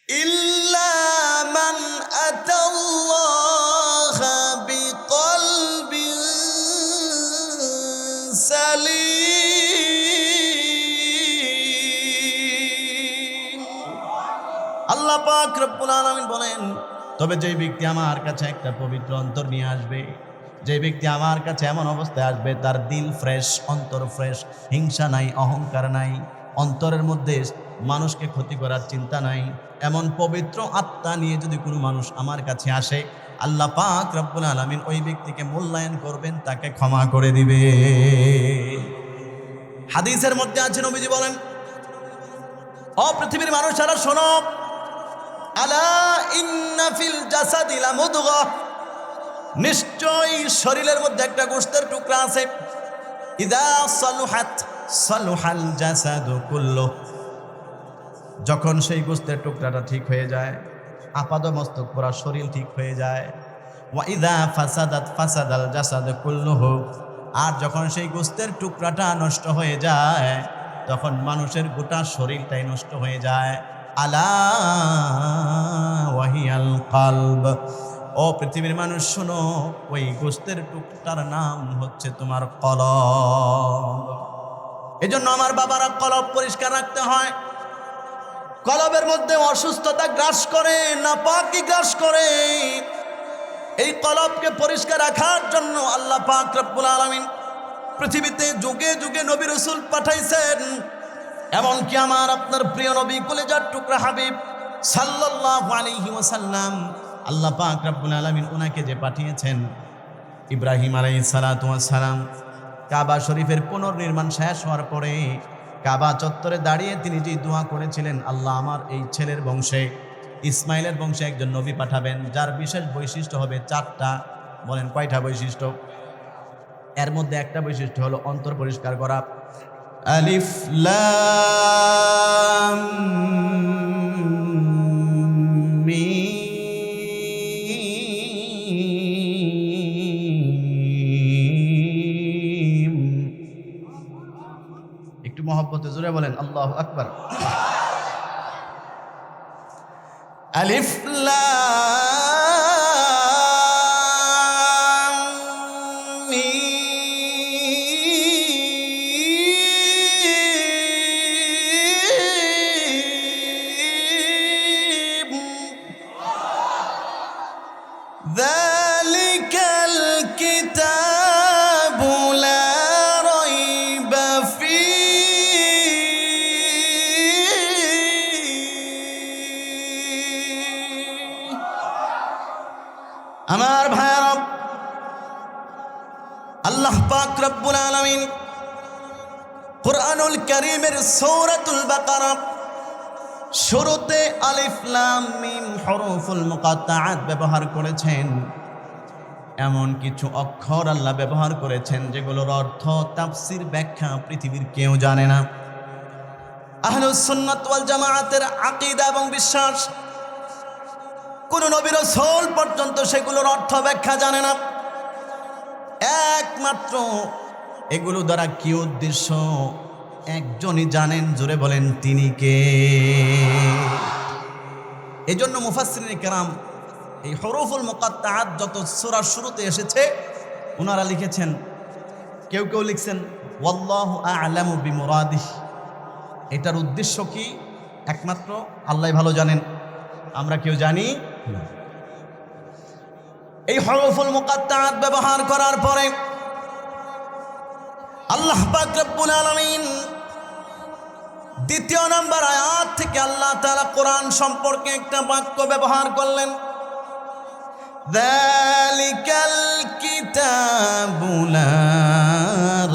ইল্লা মান আতাল্লাহা বিকলবিন সালিম। আল্লাহ পাক রব্বুল আলামিন বলেন, তবে যে ব্যক্তি আমার কাছে একটা পবিত্র অন্তর নিয়ে আসবে, যে ব্যক্তি আমার কাছে এমন অবস্থায় আসবে তার দিল ফ্রেশ, অন্তর ফ্রেশ, হিংসা নাই, অহংকার নাই, অন্তরের মধ্যে মানুষকে ক্ষতি করার চিন্তা নাই, এমন পবিত্র আত্মা নিয়ে যদি কোনো মানুষ আমার কাছে আসে, আল্লাহ পাক রব্বুল আলামিন ওই ব্যক্তিকে মূল্যায়ন করবেন, তাকে ক্ষমা করে দিবে। হাদিসের মধ্যে আছে, নবীজি বলেন, ও পৃথিবীর মানুষেরা শোনো, আলা ইন্না ফিল জাসাদি লামুদগাহ, নিশ্চয়ই শরীরের মধ্যে একটা গোশতের টুকরা আছে, ইযা সালুহাত সালুহাল জাসাদু কুল্লু, যখন সেই গোশতের টুকরাটা ঠিক হয়ে যায়, আপাদমস্তক পুরা শরীর ঠিক হয়ে যায়। ওয়া ইযা ফাসাদাত ফাসাদাল জাসাদু কুল্লুহু, আর যখন সেই গোশতের টুকরাটা নষ্ট হয়ে যায় তখন মানুষের গোটা শরীরটাই নষ্ট হয়ে যায়। আলা ওয়াহিয়াল কলব, ও পৃথিবীর মানুষ শোনো, ওই গোশতের টুকটার নাম হচ্ছে তোমার কলব। এজন্য আমার বাবারা, কলব পরিষ্কার রাখতে হয়। কলবের মধ্যে অসুস্থতা গ্রাস করে, নাপাকি গ্রাস করে। এই কলবকে পরিষ্কার রাখার জন্য আল্লাহ পাক রব্বুল আলামিন পৃথিবীতে যুগে যুগে নবী রাসূল পাঠাইছেন। এমনকি আমার আপনার প্রিয় নবী কলিজার টুকরা হাবিব সাল্লাল্লাহু আলাইহি ওয়াসাল্লাম, আল্লাহ পাক রব্বুল আলামিন ওনাকে যে পাঠিয়েছেন, ইব্রাহিম আলাইহিস সালাতু ওয়াস সালাম কাবা শরীফের পুনর্নির্মাণ শেষ হওয়ার পরে কাবা চত্বরে দাঁড়িয়ে তিনি যে দোয়া করেছিলেন, আল্লাহ আমার এই ছেলের বংশে, ইসমাইলের বংশে একজন নবী পাঠাবেন যার বিশেষ বৈশিষ্ট্য হবে 4টা। বলেন কয়টা বৈশিষ্ট্য? এর মধ্যে একটা বৈশিষ্ট্য হলো অন্তর পরিষ্কার করা। আলিফ লাম মিম। একটু মহব্বতে জোরে বলেন আল্লাহু আকবার। আলিফ লাম মিম। যালিকাল কিতাবু লা রাইবা আমার ভাইরা, আল্লাহ পাক রব্বুল আলামিন কুরআনুল কারীমের সূরাতুল বাকারা শুরুতে আলিফ লাম মিম হরফুল মুকাত্তাআত ব্যবহার করেছেন। এমন কিছু অক্ষর আল্লাহ ব্যবহার করেছেন যেগুলোর অর্থ, তাফসীর, ব্যাখ্যা পৃথিবীর কেউ জানে না। আহলুস সুন্নাত ওয়াল জামাআতের আকীদা এবং বিশ্বাস, কোন নবী রাসূল পর্যন্ত সেগুলোর অর্থ ব্যাখ্যা জানে না। একমাত্র এগুলো দ্বারা কি উদ্দেশ্য একজনই জানেন, জোরে বলেন তিনি কে। এজন্য মুফাসসিরিনে কেরাম এই হরফুল মুকাত্তাআত যত সূরার শুরুতে এসেছে ওনারা লিখেছেন, কেউ কেউ লিখছেন ওয়াল্লাহু আ'লামু বিমুরাদিহি, এটার উদ্দেশ্য কি একমাত্র আল্লাহই ভালো জানেন, আমরা কেউ জানি না। এই হরফুল মুকাত্তাআত ব্যবহার করার পরে আল্লাহ পাক রব্বুল আলামিন দ্বিতীয় নম্বর আয়াত থেকে আল্লাহ তাআলা কোরআন সম্পর্কে একটা বাক্য ব্যবহার করলেন, যালিকাল কিতাবু লা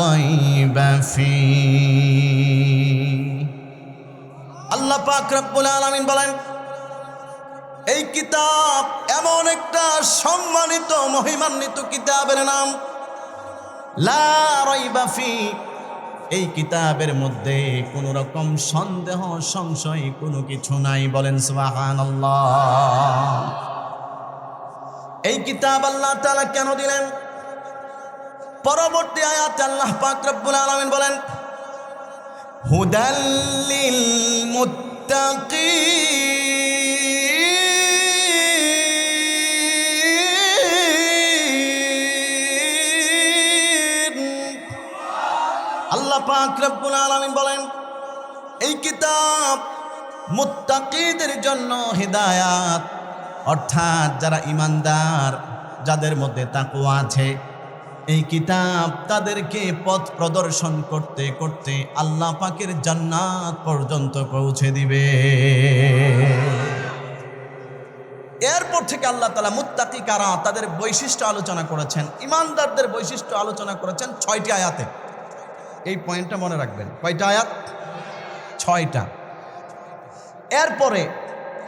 রাইবা ফীহি। আল্লাহ পাক রব্বুল আলামিন বলেন, এই কিতাব এমন একটা সম্মানিত মহিমান্বিত কিতাবের নাম, লা রাইবা ফীহি, এই কিতাবের মধ্যে কোনো রকম সন্দেহ সংশয় কোনো কিছু নাই। বলেন সুবহানাল্লাহ। এই কিতাব আল্লাহ তাআলা কেন দিলেন? পরবর্তী আয়াতে আল্লাহ পাক রব্বুল আলামিন বলেন, হুদাল লিল মুত্তাকিন, পাক রব্বুল আলামিন বলেন এই কিতাব মুত্তাকিদের জন্য হিদায়াত, অর্থাৎ যারা ঈমানদার, যাদের মধ্যে তাকওয়া আছে, এই কিতাব তাদেরকে পথ প্রদর্শন করতে করতে আল্লাহ পাকের জান্নাত পর্যন্ত পৌঁছে দিবে। এরপর থেকে আল্লাহ তাআলা মুত্তাকি কারা তাদের বৈশিষ্ট্য আলোচনা করেছেন, ঈমানদারদের বৈশিষ্ট্য আলোচনা করেছেন 6টি আয়াতে। এই পয়েন্টটা মনে রাখবেন, কয়টা আয়াত? 6টা। এরপরে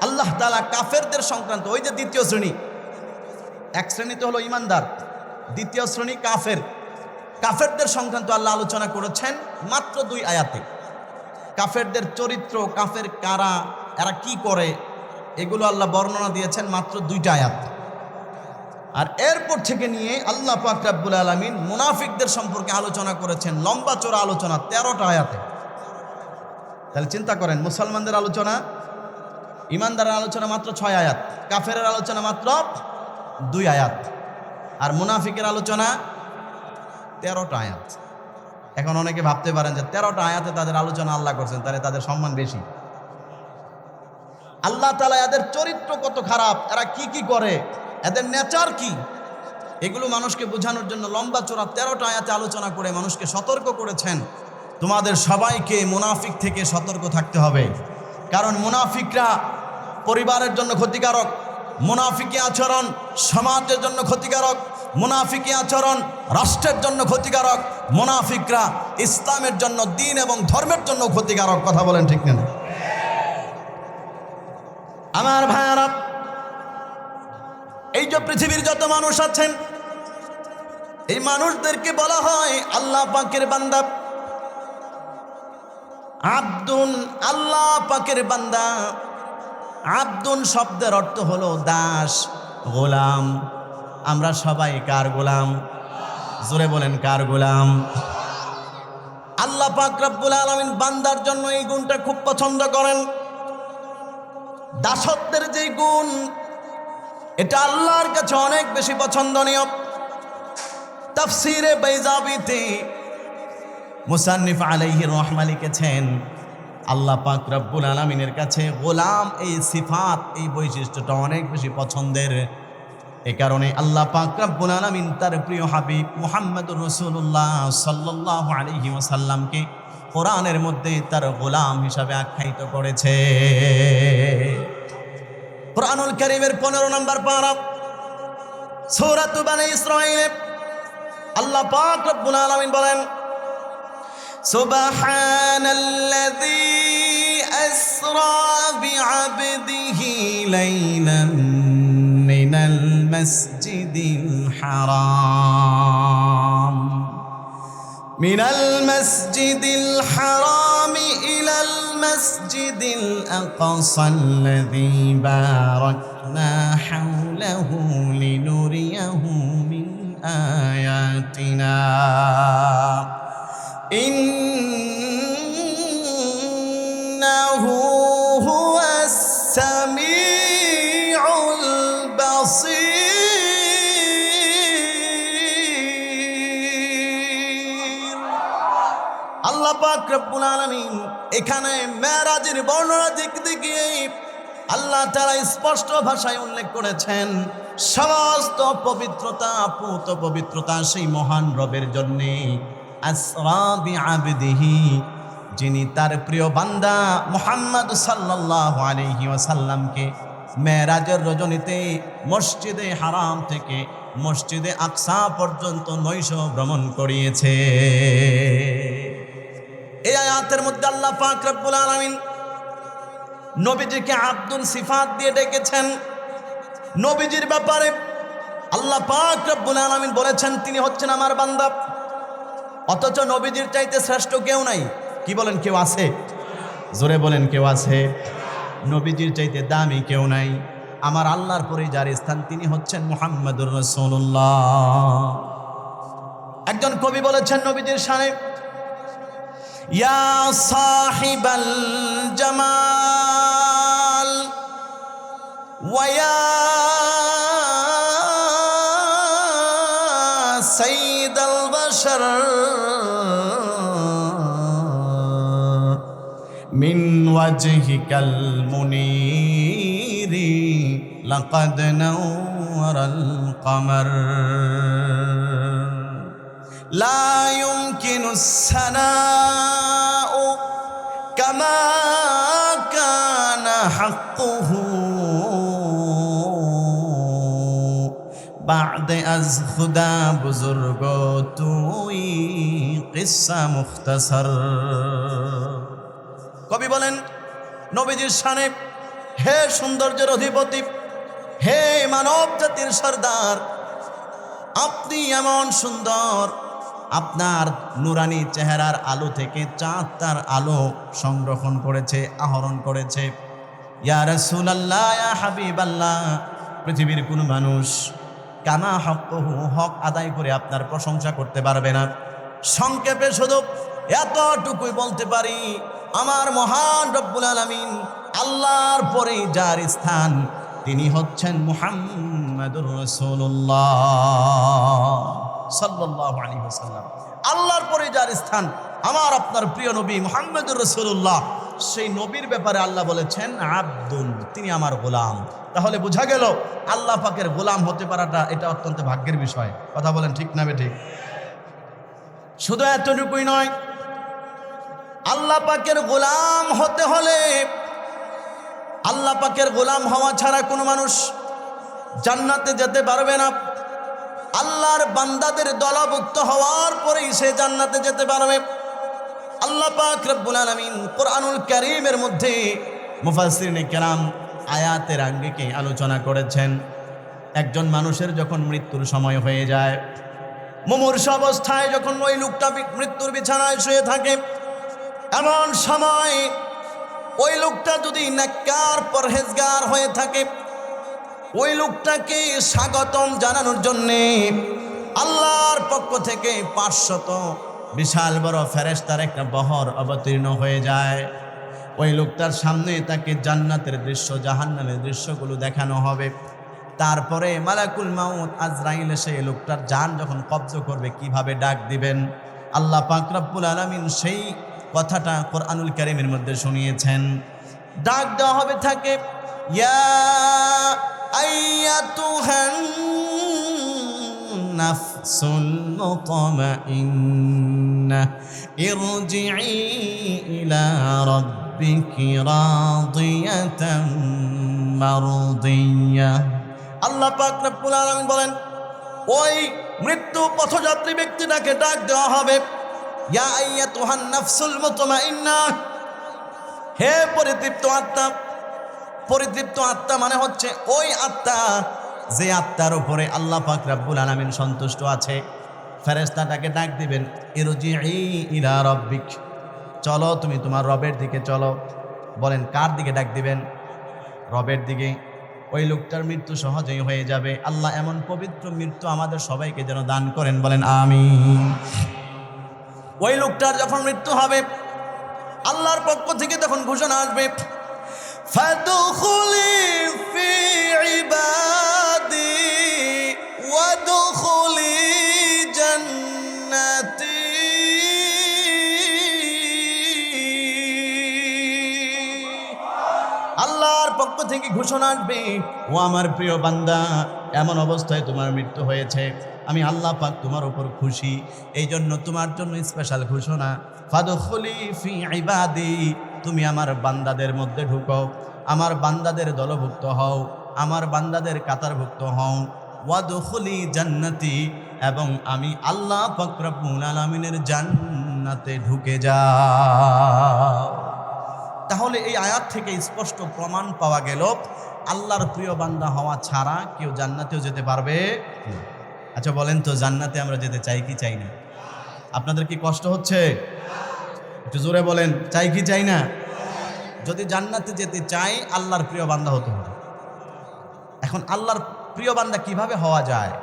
আল্লাহ তাআলা কাফেরদের সংক্রান্ত, ওই যে দ্বিতীয় শ্রেণী, এক শ্রেণীতে হলো ঈমানদার, দ্বিতীয় শ্রেণী কাফের, কাফেরদের সংক্রান্ত আল্লাহ আলোচনা করেছেন মাত্র 2 আয়াতে। কাফেরদের চরিত্র, কাফের কারা, এরা কি করে, এগুলো আল্লাহ বর্ণনা দিয়েছেন মাত্র 2টা আয়াত। আর এরপর থেকে নিয়ে আল্লাহ পাক রব্বুল আলামিন মুনাফিকদের সম্পর্কে আলোচনা করেছেন লম্বা চড়া আলোচনা 13টা আয়াতে। তাহলে চিন্তা করেন, মুসলমানদের আলোচনা, ঈমানদারের আলোচনা মাত্র 6 আয়াত, কাফেরের আলোচনা মাত্র 2 আয়াত, আর মুনাফিকের আলোচনা 13টা আয়াত। এখন অনেকে ভাবতে পারেন যে 13টা আয়াতে তাদের আলোচনা আল্লাহ করছেন, তাহলে তাদের সম্মান বেশি। আল্লাহ তাআলা এদের চরিত্র কত খারাপ, এরা কি কি করে, এদের নেচার কি, এগুলো মানুষকে বোঝানোর জন্য লম্বা চড়া 13টা আয়াতে আলোচনা করে মানুষকে সতর্ক করেছেন, তোমাদের সবাইকে মুনাফিক থেকে সতর্ক থাকতে হবে। কারণ মুনাফিকরা পরিবারের জন্য ক্ষতিকারক, মুনাফিকি আচরণ সমাজের জন্য ক্ষতিকারক, মুনাফিকি আচরণ রাষ্ট্রের জন্য ক্ষতিকারক, মুনাফিকরা ইসলামের জন্য, দ্বীন এবং ধর্মের জন্য ক্ষতিকারক। কথা বলেন ঠিক না? আমার ভাইয়ারা, এই যে পৃথিবীর যত মানুষ আছেন, এই মানুষদেরকে বলা হয় আল্লাহ পাকের বান্দা, আব্দুন, আল্লাহ পাকের বান্দা। আব্দুন শব্দের অর্থ হলো দাস, গোলাম। আমরা সবাই কার গোলাম? জোরে বলেন, কার গোলাম? আল্লাহ পাক রব্বুল আলামিন বান্দার জন্য এই গুণটা খুব পছন্দ করেন। দাসত্বের যে গুণ, এটা আল্লাহর কাছে অনেক বেশি পছন্দনীয়। তাফসীরে বাইজাবিতে মুসান্নিফ আলাইহি রাহমা লিখেছেন, আল্লাহ পাক রব্বুল আলামিনের কাছে গোলাম এই সিফাত, এই বৈশিষ্ট্যটা অনেক বেশি পছন্দের। এই কারণে আল্লাহ পাক রব্বুল আলামিন তার প্রিয় হাবিব মুহাম্মদুর রাসূলুল্লাহ সাল্লাল্লাহু আলাইহি ওয়াসাল্লামকে কোরআনের মধ্যে তার গোলাম হিসাবে আখ্যায়িত করেছে। কুরআনুল কারীমের 15 নম্বর পারা সূরাত বনী ইসরাঈল, আল্লাহ পাক রব্বুল আলামিন বলেন, সুবহানাল্লাযী আসরা বিআবদিহি লাইলান মিনাল মাসজিদিল হারাম মিনাল মাসজিদিল হারাম ইলাল মাসজিদিল আকসাল্লাযী বারাকনা হাওলাহু লিনুরিয়াহু মিন আয়াতিনা ইন্নাহু হুয়াস সামিউল বাসীর। আল্লাহ পাক রব্বুল আলামিন এখানে মেরাজের বর্ণনা দিতে গিয়ে আল্লাহ তাআলা স্পষ্ট ভাষায় উল্লেখ করেছেন, সমস্ত পবিত্রতা, পূত পবিত্রতা সেই মহান রবের জন্যে। আসরা বিআবদিহি, যিনি তার প্রিয় বান্দা মুহাম্মদ সাল্লাল্লাহু আলাইহি ওয়াসাল্লামকে মেরাজের রজনীতে মসজিদে হারাম থেকে মসজিদে আকসা পর্যন্ত নৈশ ভ্রমণ করিয়েছে। এই আয়াতের মধ্যে আল্লাহ পাক রব্বুল আলামিন নবীজিকে আব্দুল সিফাত দিয়ে ডেকেছেন। নবীজির ব্যাপারে আল্লাহ পাক রব্বুল আলামিন বলেছেন তিনি হচ্ছেন আমার বান্দা। অথচ নবীজির চাইতে শ্রেষ্ঠ কেউ নাই। কি বলেন, কেউ আছে? জোরে বলেন, কেউ আছে? নবীজির চাইতে দামি কেউ নাই। আমার আল্লাহর পরে যার স্থান তিনি হচ্ছেন মুহাম্মদুর রাসূলুল্লাহ। একজন কবি বলেছেন নবীজির শানে, ইয়া সাহিবাল জামাল ওয়া ইয়া সাইয়্যিদাল বাশার ওয়াজহিকাল মুনীরি লাকাদ নাওয়ারাল কমর লা ইউমকিনুস সানাউ কামা কানা হাক্কুহু বা'দে আজ খুদা বুজুর্গ তুই কিসসা মুখতাসার। কবি বলেন, নবীজির শানে, হে সৌন্দর্যের অধিপতি, হে মানব জাতির সর্দার, আপনি এমন সুন্দর, আপনার নুরানি চেহারার আলো থেকে চাঁদ তার আলো সংরক্ষণ করেছে, আহরণ করেছে। ইয়া রাসূলুল্লাহ, ইয়া হাবিবাল্লাহ, পৃথিবীর কোনো মানুষ কামা হক্কুহু, হক আদায় করে আপনার প্রশংসা করতে পারবে না। সংক্ষেপে শুধু এতটুকুই বলতে পারি, আমার মহান রব্বুল আলামিন আল্লাহর পরে যার স্থান তিনি হচ্ছেন মুহাম্মাদুর রাসূলুল্লাহ সাল্লাল্লাহু আলাইহি ওয়াসাল্লাম। আল্লাহর পরে যার স্থান আমার আপনার প্রিয় নবী মুহাম্মাদুর রাসূলুল্লাহ, সেই নবীর ব্যাপারে আল্লাহ বলেছেন আব্দুন, তিনি আমার গোলাম। তাহলে বোঝা গেল আল্লাহ পাকের গোলাম হতে পারাটা এটা অত্যন্ত ভাগ্যের বিষয়। কথা বলেন ঠিক না বেঠিক? শুধু এতটুকুই নয়, আল্লাহ পাকের গোলাম হতে হলে, আল্লাহ পাকের গোলাম হওয়া ছাড়া কোনো মানুষ জান্নাতে যেতে পারবে না। আল্লাহর বান্দাদের দলভুক্ত হওয়ার পরেই সে জান্নাতে যেতে পারবে। আল্লাহ পাক রব্বুল আলামিন কোরআনুল কারীমের মধ্যে মুফাসসিরিনে কেরাম আয়াতের আঙ্গিকে আলোচনা করেছেন। একজন মানুষের যখন মৃত্যুর সময় হয়ে যায়, মুমূর্ষ অবস্থায় যখন ওই লোকটা মৃত্যুর বিছানায় শুয়ে থাকে, এমন সময় ওই লোকটা যদি নেককার পরহেজগার হয়ে থাকে, ওই লোকটাকে স্বাগতম জানানোর জন্যে আল্লাহর পক্ষ থেকে 500 বিশাল বড় ফেরেশতার একটা বহর অবতীর্ণ হয়ে যায়। ওই লোকটার সামনে তাকে জান্নাতের দৃশ্য, জাহান্নামের দৃশ্যগুলো দেখানো হবে। তারপরে মালাকুল মাউত আজরাইল এসে লোকটার জান যখন কবজ করবে কিভাবে ডাক দিবেন, আল্লাহ পাক রব্বুল আলামিন সেই কথাটা কোরআনুল কারীমের মধ্যে শুনিয়েছেন। ডাক দেওয়া হবে থাকে, ইয়া আইয়াতুহান নাফসুল মুতমাইন্নাহ ইরজিই ইলা রাব্বিকি রাদিয়াতাম মারদিয়াহ। আল্লাহ পাক রব্বুল আলামিন বলেন, ওই মৃত্যু পথযাত্রী ব্যক্তিটাকে ডাক দেওয়া হবে, ইয়া আইয়াতুহান নাফসুল মুতমাইন্নাহ, হে পরিতৃপ্ত আত্মা। পরিতৃপ্ত আত্মা মানে হচ্ছে ওই আত্মা যে আত্মার উপরে আল্লাহ পাক রব্বুল আলামিন সন্তুষ্ট আছে। ফেরেশতাটাকে ডাক দিবেন, ইরজিই ইলা রাব্বিক, চলো তুমি তোমার রবের দিকে চলো। বলেন কার দিকে ডাক দিবেন? রবের দিকে। ওই লোকটার মৃত্যু সহজেই হয়ে যাবে। আল্লাহ এমন পবিত্র মৃত্যু আমাদের সবাইকে যেন দান করেন, বলেন আমিন। ওই লোকটার যখন মৃত্যু হবে, আল্লাহর পক্ষ থেকে তখন ঘোষণা আসবে, ফাদখুলি ফি ইবাদি ওয়াদখুলি জান্নাতি। আল্লাহর পক্ষ থেকে ঘোষণা আসবে, ও আমার প্রিয় বান্দা, এমন অবস্থায় তোমার মৃত্যু হয়েছে, আমি আল্লাহ পাক তোমার উপর খুশি, এই জন্য তোমার জন্য স্পেশাল ঘোষণা, ফাদখুলি ফি ইবাদি, তুমি আমার বান্দাদের মধ্যে ঢুকো, আমার বান্দাদের দলভুক্ত হও, আমার বান্দাদের কাতারভুক্ত হও। ওয়াদখুলি জান্নাতি, এবং আমি আল্লাহ পাক রব্বুল আলামিনের জান্নাতে ঢুকে যাও। তাহলে এই আয়াত থেকে স্পষ্ট প্রমাণ পাওয়া গেল, আল্লাহর প্রিয় বান্দা হওয়া ছাড়া কেউ জান্নাতেও যেতে পারবে না। আচ্ছা বলেন তো, জান্নাতে আমরা যেতে চাই কি চাই না? আপনাদের কি কষ্ট হচ্ছে? একটু জোরে বলেন, চাই কি চাই না? যদি জান্নাতে যেতে চাই, আল্লাহর প্রিয় বান্দা হতে হবে। এখন আল্লাহর প্রিয় বান্দা কিভাবে হওয়া যায়?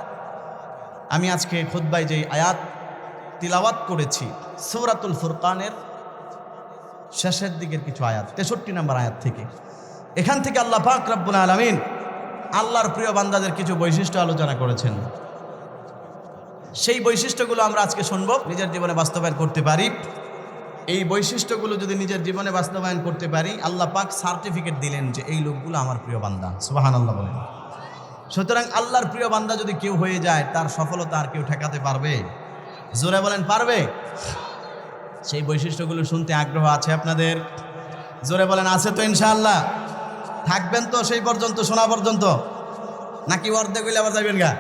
আমি আজকে খুতবায় যে আয়াত তিলাওয়াত করেছি, সূরাতুল ফুরকানের শেষের দিকের কিছু আয়াত, 63 নম্বর আয়াত থেকে, এখান থেকে আল্লাহ পাক রব্বুল আলামিন আল্লাহর প্রিয় বান্দাদের কিছু বৈশিষ্ট্য আলোচনা করেছেন। সেই বৈশিষ্ট্যগুলো আমরা আজকে শুনবো, নিজের জীবনে বাস্তবায়ন করতে পারি। এই বৈশিষ্ট্যগুলো যদি নিজের জীবনে বাস্তবায়ন করতে পারি, আল্লাহ পাক সার্টিফিকেট দিলেন যে এই লোকগুলো আমার প্রিয় বান্দা। সুবহানাল্লাহ বলেন। সুতরাং আল্লাহর প্রিয় বান্দা যদি কেউ হয়ে যায়, তার সফলতা আর কেউ ঠেকাতে পারবে? জোরে বলেন, পারবে? সেই বৈশিষ্ট্যগুলো শুনতে আগ্রহ আছে আপনাদের? জোরে বলেন, আছে তো ইনশাআল্লাহ? থাকবেন তো সেই পর্যন্ত, শোনা পর্যন্ত, নাকি অর্ধেক হইলে আবার যাবেন গা?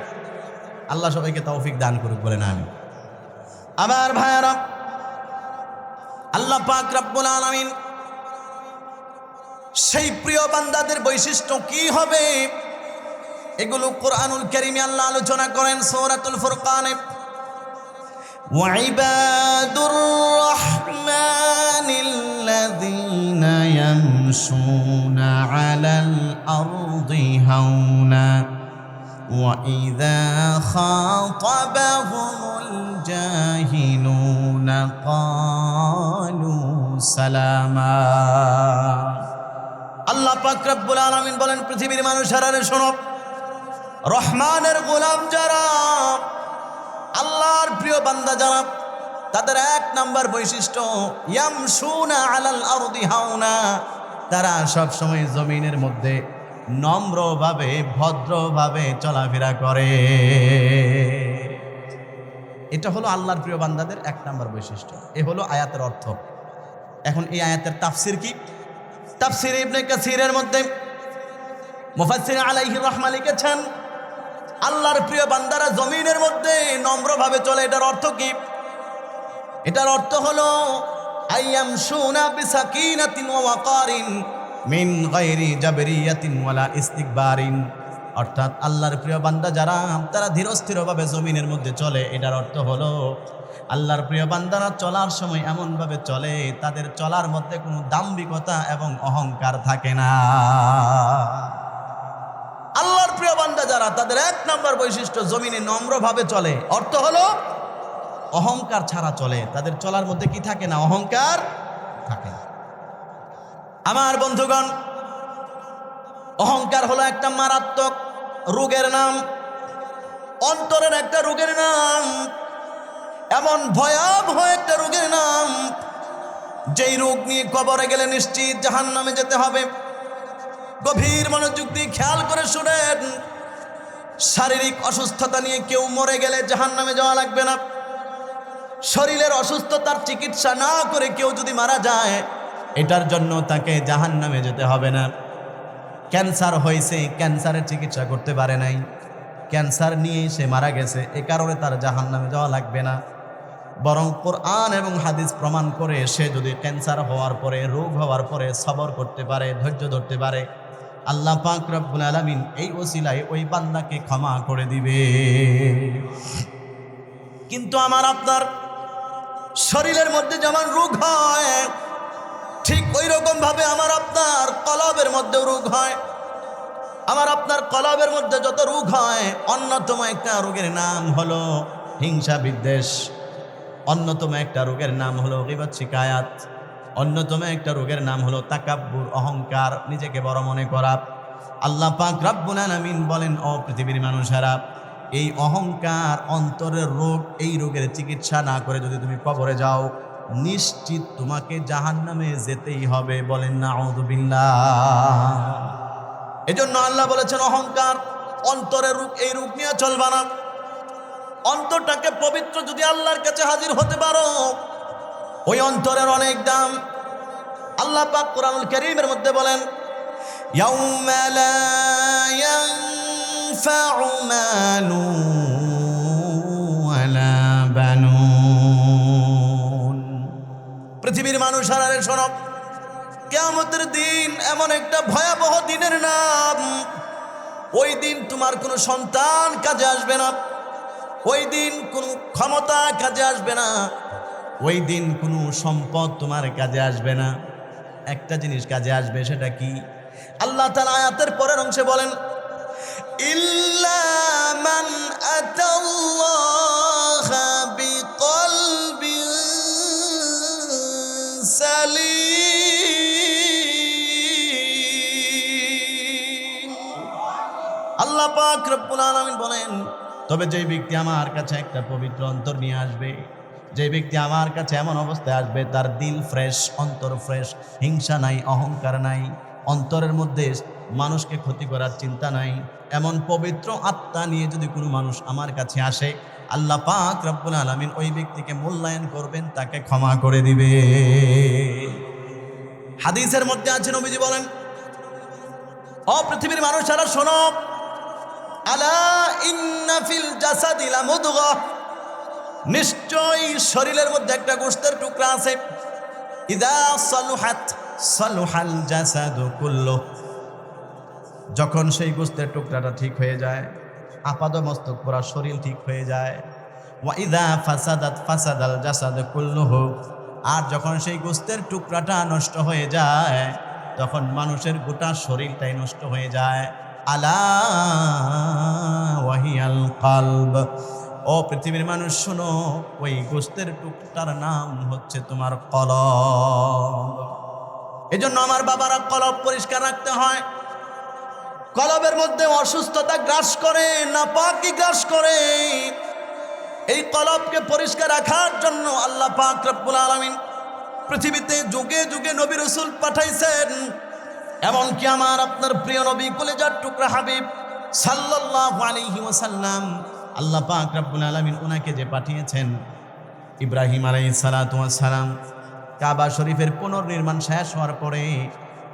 আল্লাহ সবাইকে তৌফিক দান করুক, বলেন আমিন। আমার ভাইয়ারা, আল্লাহ পাক রব্বুল আলামিন সেই প্রিয় বান্দাদের বৈশিষ্ট্য কি হবে এগুলো কোরআনুল কারীমে আল্লাহ আলোচনা করেন সূরাতুল ফুরকানে। ওয়াইবাদুর রহমানিল্লাযীনা ইয়ামশুনা আলাল আরদি হাওনা ওয়া ইযা খাতাবাহুমুল জাহিলুনা ক্বালু সালামা। আল্লাহ পাক রব্বুল আলামিন বলেন, পৃথিবীর মানুষেরা শোনো, রহমানের গোলাম যারা, আল্লাহর প্রিয় বান্দা যারা, তাদের এক নাম্বার বৈশিষ্ট্য ইয়ামশুনা আলাল আরদি হাওনা, তারা সব সময় জমিনের মধ্যে নম্রভাবে, ভদ্রভাবে চলাফেরা করে। এটা হলো আল্লাহর প্রিয় বান্দাদের এক নাম্বার বৈশিষ্ট্য। এ হলো আয়াতের অর্থ। এখন এই আয়াতের তাফসির কি? তাফসির ইবনে কাসিরের মধ্যে মুফাসসির আলাইহির রাহমাহ লিখেছেন, আল্লাহর প্রিয় বান্দারা জমিনের মধ্যে নম্রভাবে চলে। এটার অর্থ কি? এটার অর্থ হলো আইয়ামশুনা বিসাকিনাতিন ওয়া ওয়াকারিন মিন গায়রি জাবরিয়াতিন ওয়ালা ইস্তিকবারিন। অর্থাৎ আল্লাহর প্রিয় বান্দা যারা, তারা ধীরস্থিরভাবে জমিনের মধ্যে চলে। এটার অর্থ হলো আল্লাহর প্রিয় বান্দারা চলার সময় এমনভাবে চলে, তাদের চলার মধ্যে কোনো দাম্ভিকতা এবং অহংকার থাকে না। আল্লাহর প্রিয় বান্দা যারা, তাদের এক নাম্বার বৈশিষ্ট্য জমিনে নম্রভাবে চলে। অর্থ হলো অহংকার ছাড়া চলে। তাদের চলার মধ্যে কি থাকে না? অহংকার থাকে না। আমার বন্ধুগণ, অহংকার হলো একটা মারাত্মক রোগের নাম, অন্তরের একটা রোগের নাম, এমন ভয়াবহ একটা রোগের নাম, যেই রোগ নিয়ে কবরে গেলে নিশ্চিত জাহান্নামে যেতে হবে। গভীর মনোযোগ দিয়ে খেয়াল করে শুনেন, শারীরিক অসুস্থতা নিয়ে কেউ মরে গেলে জাহান্নামে যাওয়া লাগবে না। শরীরের অসুস্থতার চিকিৎসা না করে কেউ যদি মারা যায়, এটার জন্য তাকে জাহান্নামে যেতে হবে না। ক্যান্সার হয়েছে, ক্যান্সারের চিকিৎসা করতে পারে নাই, ক্যান্সার নিয়ে সে মারা গেছে, এ কারণে তার জাহান্নামে যাওয়া লাগবে না। বরং কোরআন এবং হাদিস প্রমাণ করে, সে যদি ক্যান্সার হওয়ার পরে, রোগ হওয়ার পরে সবর করতে পারে, ধৈর্য ধরতে পারে, আল্লাহ পাক রব্বুল আলামিন এই ওসিলায় ওই বান্দাকে ক্ষমা করে দিবে। কিন্তু আমার আপনার শরীরের মধ্যে যেমন রোগ হয়, ঠিক ওই রকম ভাবে আমার আপনার কলবের মধ্যে রোগ হয়। আমার আপনার কলবের মধ্যে যত রোগ হয়, অন্যতম একটা রোগের নাম হলো হিংসা বিদ্বেষ, অন্যতম একটা রোগের নাম হলো গীবত শিকায়াত, অন্যতম একটা রোগের নাম হলো তাকাব্বুর, অহংকার, নিজেকে বড় মনে করা। আল্লাহ পাক রব্বুল আলামিন বলেন, ও পৃথিবীর মানুষেরা, এই অহংকার অন্তরের রোগ, এই রোগের চিকিৎসা না করে যদি তুমি কবরে যাও, নিশ্চিত তোমাকে জাহান্নামে যেতেই হবে। বলেন নাউযুবিল্লাহ। এজন্য আল্লাহ বলেছেন, অহংকার অন্তরের রোগ, এই রোগ নিয়ে চলবা না। অন্তরটাকে পবিত্র যদি আল্লাহর কাছে হাজির হতে পারো, ওই অন্তরের অনেক দাম। আল্লাহ পাক কোরআনুল কারীমের মধ্যে বলেন, ইয়াউমা লা ইয়ানফাউ মালু ওয়ালা বানুন। পৃথিবীর মানুষেরা শোনো, কিয়ামতের দিন এমন একটা ভয়াবহ দিনের নাম, ওই দিন তোমার কোনো সন্তান কাজে আসবে না, ওই দিন কোনো ক্ষমতা কাজে আসবে না, ওই দিন কোনো সম্পদ তোমার কাজে আসবে না। একটা জিনিস কাজে আসবে, সেটা কি? আল্লাহ তাআলা আয়াতের পরের অংশে বলেন, ইল্লা মান আতাল্লাহা বিকলবিন সালিম। আল্লাহ পাক রব্বুল আলামিন বলেন, তবে যেই ব্যক্তি আমার কাছে একটা পবিত্র অন্তর নিয়ে আসবে, যে ব্যক্তি আমার কাছে এমন অবস্থায় আসবে তার দিল ফ্রেশ, অন্তর ফ্রেশ, হিংসা নাই, অহংকার নাই, অন্তরের মধ্যে মানুষকে ক্ষতি করার চিন্তা নাই, এমন পবিত্র আত্মা নিয়ে যদি কোনো মানুষ আমার কাছে আসে, আল্লাহ পাক রব্বুল আলামিন ওই ব্যক্তিকে মূল্যায়ন করবেন, তাকে ক্ষমা করে দিবে। হাদিসের মধ্যে আছে, নবীজি বলেন, ও পৃথিবীর মানুষেরা শোনো, আলা ইন্না ফিল জাসাদি লামুদগা, নিশ্চয়ই শরীরের মধ্যে একটা গোশতের টুকরা আছে, ইদা সালুহাত সালুহাল জাসাদু কুল্লু, যখন সেই গোশতের টুকরাটা ঠিক হয়ে যায়, আপাদমস্তক পুরা শরীর ঠিক হয়ে যায়। ওয়া ইদা ফাসাদাত ফাসাদাল জাসাদু কুল্লুহু, আর যখন সেই গোশতের টুকরাটা নষ্ট হয়ে যায় তখন মানুষের গোটা শরীরটাই নষ্ট হয়ে যায়। আলা ওয়াহিয়াল কলব, ও পৃথিবীর মানুষ শোনো, ওই গোশতের টুকটার নাম হচ্ছে তোমার কলব। এজন্য আমার বাবারা কলব পরিষ্কার রাখতে হয়। কলবের মধ্যে অসুস্থতা গ্রাস করে, নাপাকি গ্রাস করে। এই কলবকে পরিষ্কার রাখার জন্য আল্লাহ পাক রব্বুল আলামিন পৃথিবীতে যুগে যুগে নবী রাসূল পাঠাইছেন। এমনকি আমার আপনার প্রিয় নবী কলিজার টুকরা হাবিব সাল্লাল্লাহু আলাইহি ওয়াসাল্লাম, আল্লাহ পাক রব্বুল আলামিন ওনাকে যে পাঠিয়েছেন, ইব্রাহিম আলাইহিস সালাতু ওয়াস সালাম কাবা শরীফের পুনর্নির্মাণ শেষ হওয়ার পরে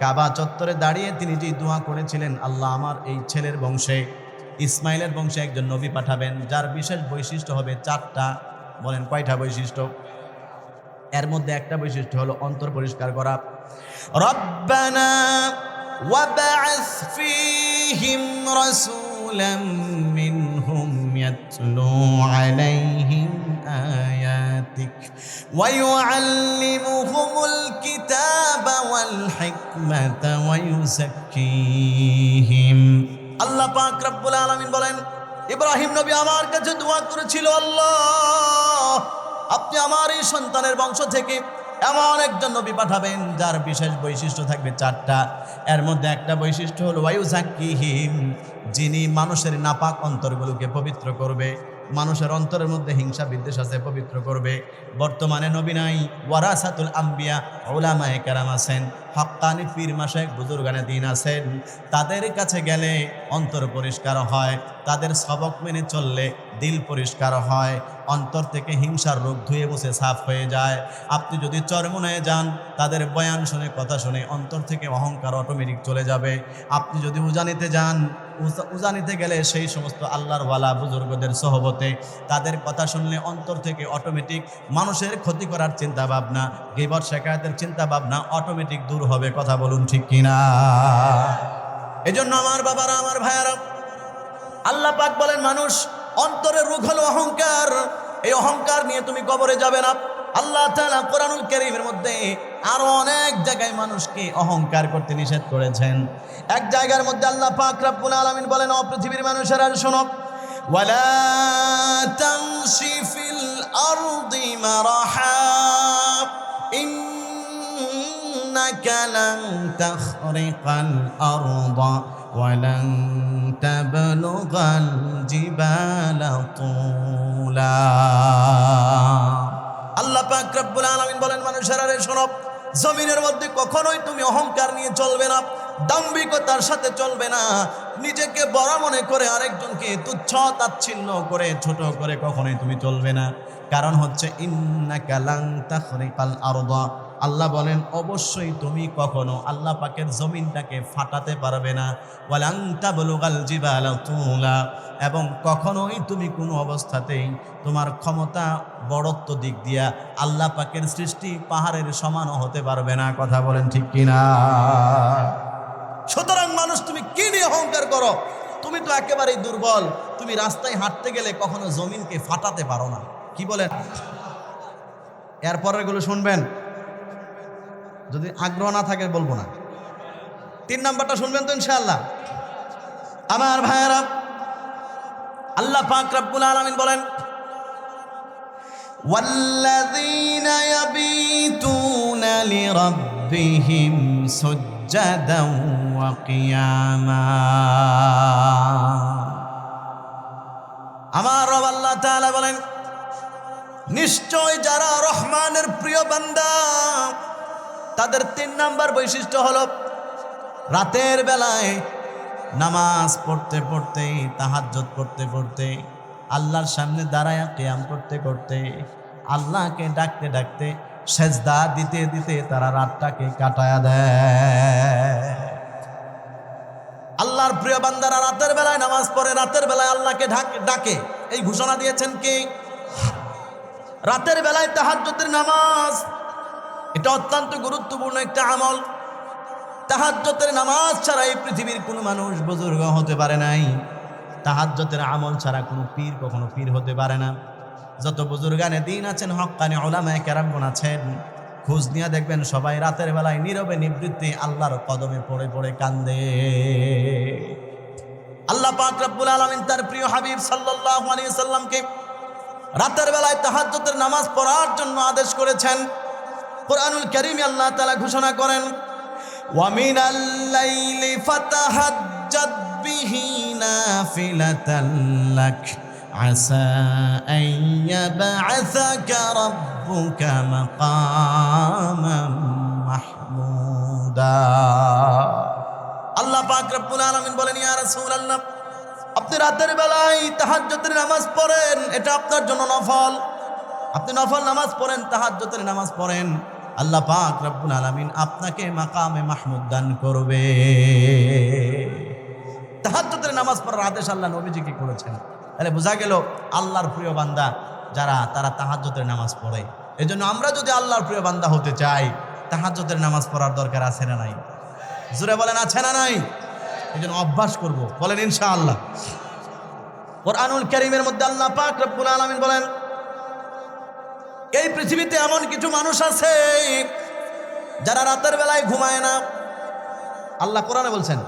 কাবা চত্বরে দাঁড়িয়ে তিনি যে দোয়া করেছিলেন, আল্লাহ আমার এই ছেলের বংশে, ইসমাইলের বংশে একজন নবী পাঠাবেন যার বিশেষ বৈশিষ্ট্য হবে 4টা। বলেন কয়টা বৈশিষ্ট্য? এর মধ্যে একটা বৈশিষ্ট্য হলো অন্তর পরিষ্কার করা। রব্বানা ওয়াবআস ফীহিম রাসূলাম মিনহুম ইয়াতলু আলাইহিম আয়াতিক ওয়া ইউআল্লিমুহুমুল কিতাবা ওয়াল হিকমাতা ওয়া ইউযাক্কিহিম। আল্লাহ পাক রব্বুল আলামিন বলেন, ইব্রাহিম নবী আমার কাছে দোয়া করেছিল, আল্লাহ আপনি আমার এই সন্তানের বংশ থেকে এমন একজন নবী পাঠাবেন যার বিশেষ বৈশিষ্ট্য থাকবে 4টা। এর মধ্যে একটা বৈশিষ্ট্য হলো ওয়ায়ুযাক্কিহিম, যিনি মানুষের নাপাক অন্তরগুলোকে পবিত্র করবে। মানুষের অন্তরের মধ্যে হিংসা বিদ্বেষ আছে, পবিত্র করবে। বর্তমানে নবী নাই, ওয়ারাসাতুল আম্বিয়া উলামায়ে কেরাম আছেন, হক্কানি পীর মাশায়েখ বুজুর্গানে দ্বীন আছেন। তাদের কাছে গেলে অন্তর পরিষ্কার হয়, তাদের সবক মেনে চললে দিল পরিষ্কার হয়, অন্তর থেকে হিংসার রোগ ধুয়ে বসে সাফ হয়ে যায়। আপনি যদি চরমোনায় যান, তাদের বয়ান শুনে কথা শুনে অন্তর থেকে অহংকার অটোমেটিক চলে যাবে। আপনি যদি উজানিতে যান, উজানিতে গেলে সেই সমস্ত আল্লাহর ওয়ালা বুজুর্গদের সহবতে তাদের কথা শুনলে অন্তর থেকে অটোমেটিক মানুষের ক্ষতি করার চিন্তা ভাবনা, গীবত শিকায়াতের চিন্তা ভাবনা অটোমেটিক দূর হবে। কথা বলুন ঠিক কিনা? এজন্য আমার বাবারা, আমার ভাইয়ারা, আল্লাহ পাক বলেন মানুষ অন্তরের রোগ হলো অহংকার। এই অহংকার নিয়ে তুমি কবরে যাবে না। আল্লাহ তাআলা কোরআনুল কারীমের মধ্যে আরো অনেক জায়গায় মানুষকে অহংকার করতে নিষেধ করেছেন। এক জায়গার মধ্যে আল্লাহ পাক রব্বুল আলামিন বলেন, ও পৃথিবীর মানুষেরা শোনো, ওয়ালা তামশি ফিল আরদি মারাহা ইন্নাকা লান তাখরিকাল আরদা ওয়ালান তাবলুগাল জিবালা তুলা। আল্লাহ পাক রব্বুল আলামিন বলেন, মানুষেরা রে শোনো, জমিনের মধ্যে কখনোই তুমি অহংকার নিয়ে চলবে না, দাম্ভিকতার সাথে চলবে না, নিজেকে বড় মনে করে আরেকজনকে তুচ্ছ তাচ্ছিল্য করে ছোট করে কখনোই তুমি চলবে না। কারণ হচ্ছে ইন্নাকা লান তাখরিকাল আরদা, আল্লাহ বলেন অবশ্যই তুমি কখনো আল্লাহ পাকের জমিনটাকে ফাটাতে পারবে না। ওয়ালান তাবলুগাল জিবালা তুলা, এবং কখনোই তুমি কোনো অবস্থাতেই তোমার ক্ষমতা বড়ত্ব দিক দিয়া আল্লাহ পাকের সৃষ্টি পাহাড়ের সমানও হতে পারবে না। কথা বলেন ঠিক কিনা? সুতরাং মানুষ তুমি কি নিয়ে অহংকার করো? তুমি তো একেবারেই দুর্বল। তুমি রাস্তায় হাঁটতে গেলে কখনো জমিনকে ফাটাতে পারো না। কি বলেন? এরপরের গুলো শুনবেন, যদি আগ্রহ না থাকে বলবো না। 3 নাম্বারটা শুনবেন তো ইনশাআল্লাহ। আমার ভাইয়েরা, আল্লাহ পাক রব্বুল আলামিন বলেন, ওয়াল্লাযীনা ইয়াবীতুনা লিরাব্বিহিম সুজদান ওয়া কিয়ামা। আমার রব আল্লাহ তাআলা বলেন, নিশ্চয় যারা রহমানের প্রিয় বান্দা তাদের 3 নাম্বার বৈশিষ্ট্য হলো রাতের বেলায় নামাজ পড়তে পড়তে, তাহাজ্জুদ পড়তে পড়তে, আল্লাহর সামনে দাঁড়ায়া কিয়াম করতে করতে, আল্লাহকে ডাকতে ডাকতে, সেজদা দিতে দিতে তারা রাতটাকে কাটায়া দেয়। আল্লাহর প্রিয় বান্দারা রাতের বেলায় নামাজ পড়ে, রাতের বেলায় আল্লাহকে ডাকে। এই ঘোষণা দিয়েছেন কে? রাতের বেলায় তাহাজ্জুদের নামাজ, এটা অত্যন্ত গুরুত্বপূর্ণ একটা আমল। তাহাজ্জুদের নামাজ ছাড়া এই পৃথিবীর কোনো মানুষ বুজুর্গ হতে পারে নাই। তাহাজ্জুদের আমল ছাড়া কোনো পীর কখনো পীর হতে পারে না। যত বুজুর্গানে দিন আছেন, হক্কানি উলামায়ে কেরামগণ আছেন, খোঁজ নিয়ে দেখবেন সবাই রাতের বেলায় নীরবে নিবৃত্তি আল্লাহর কদমে পড়ে পড়ে কান্দে। আল্লাহ পাক রব্বুল আলামিন তার প্রিয় হাবিব সাল্লাল্লাহু আলাইহি ওয়াসাল্লামকে রাতের বেলায় তাহাজ্জুদের নামাজ পড়ার জন্য আদেশ করেছেন। কুরআনুল কারীমে আল্লাহ তাআলা ঘোষণা করেন, ওয়া মিনাল লাইলি ফাতাহাজ্জাদ বিহি নাফিলাতান লাক আসা আন ইয়াবআসাকা রাব্বুকা মাকামান মাহমুদা। আল্লাহ পাক রব্বুল আলামিন বলেন, ইয়া রাসূলুল্লাহ, আপনি রাতের বেলায় তাহাজ্জুদের নামাজ পড়েন, এটা আপনার জন্য নফল। আপনি নফল নামাজ পড়েন, তাহাজ্জুদের নামাজ পড়েন, আল্লাহ পাক রব্বুল আলামিন আপনাকে মাকামে মাহমুদ দান করবে। তাহাজ্জুদের নামাজ পড়ার আদেশ আল্লাহ নবীজিকে করেছেন। তাহলে বোঝা গেল আল্লাহর প্রিয় বান্দা যারা, তারা তাহাজ্জুদের নামাজ পড়ে। এজন্য আমরা যদি আল্লাহর প্রিয় বান্দা হতে চাই, তাহাজ্জুদের নামাজ পড়ার দরকার আছে না নাই? জোরে বলেন, আছে না নাই? এজন্য অভ্যাস করব, বলেন ইনশাআল্লাহ। কুরআনুল কারীমের মধ্যে আল্লাহ পাক রব্বুল আলামিন বলেন, এই পৃথিবীতে এমন কিছু মানুষ আছে যারা রাতের বেলায় ঘুমায় না। আল্লাহ কোরআনে বলছেন,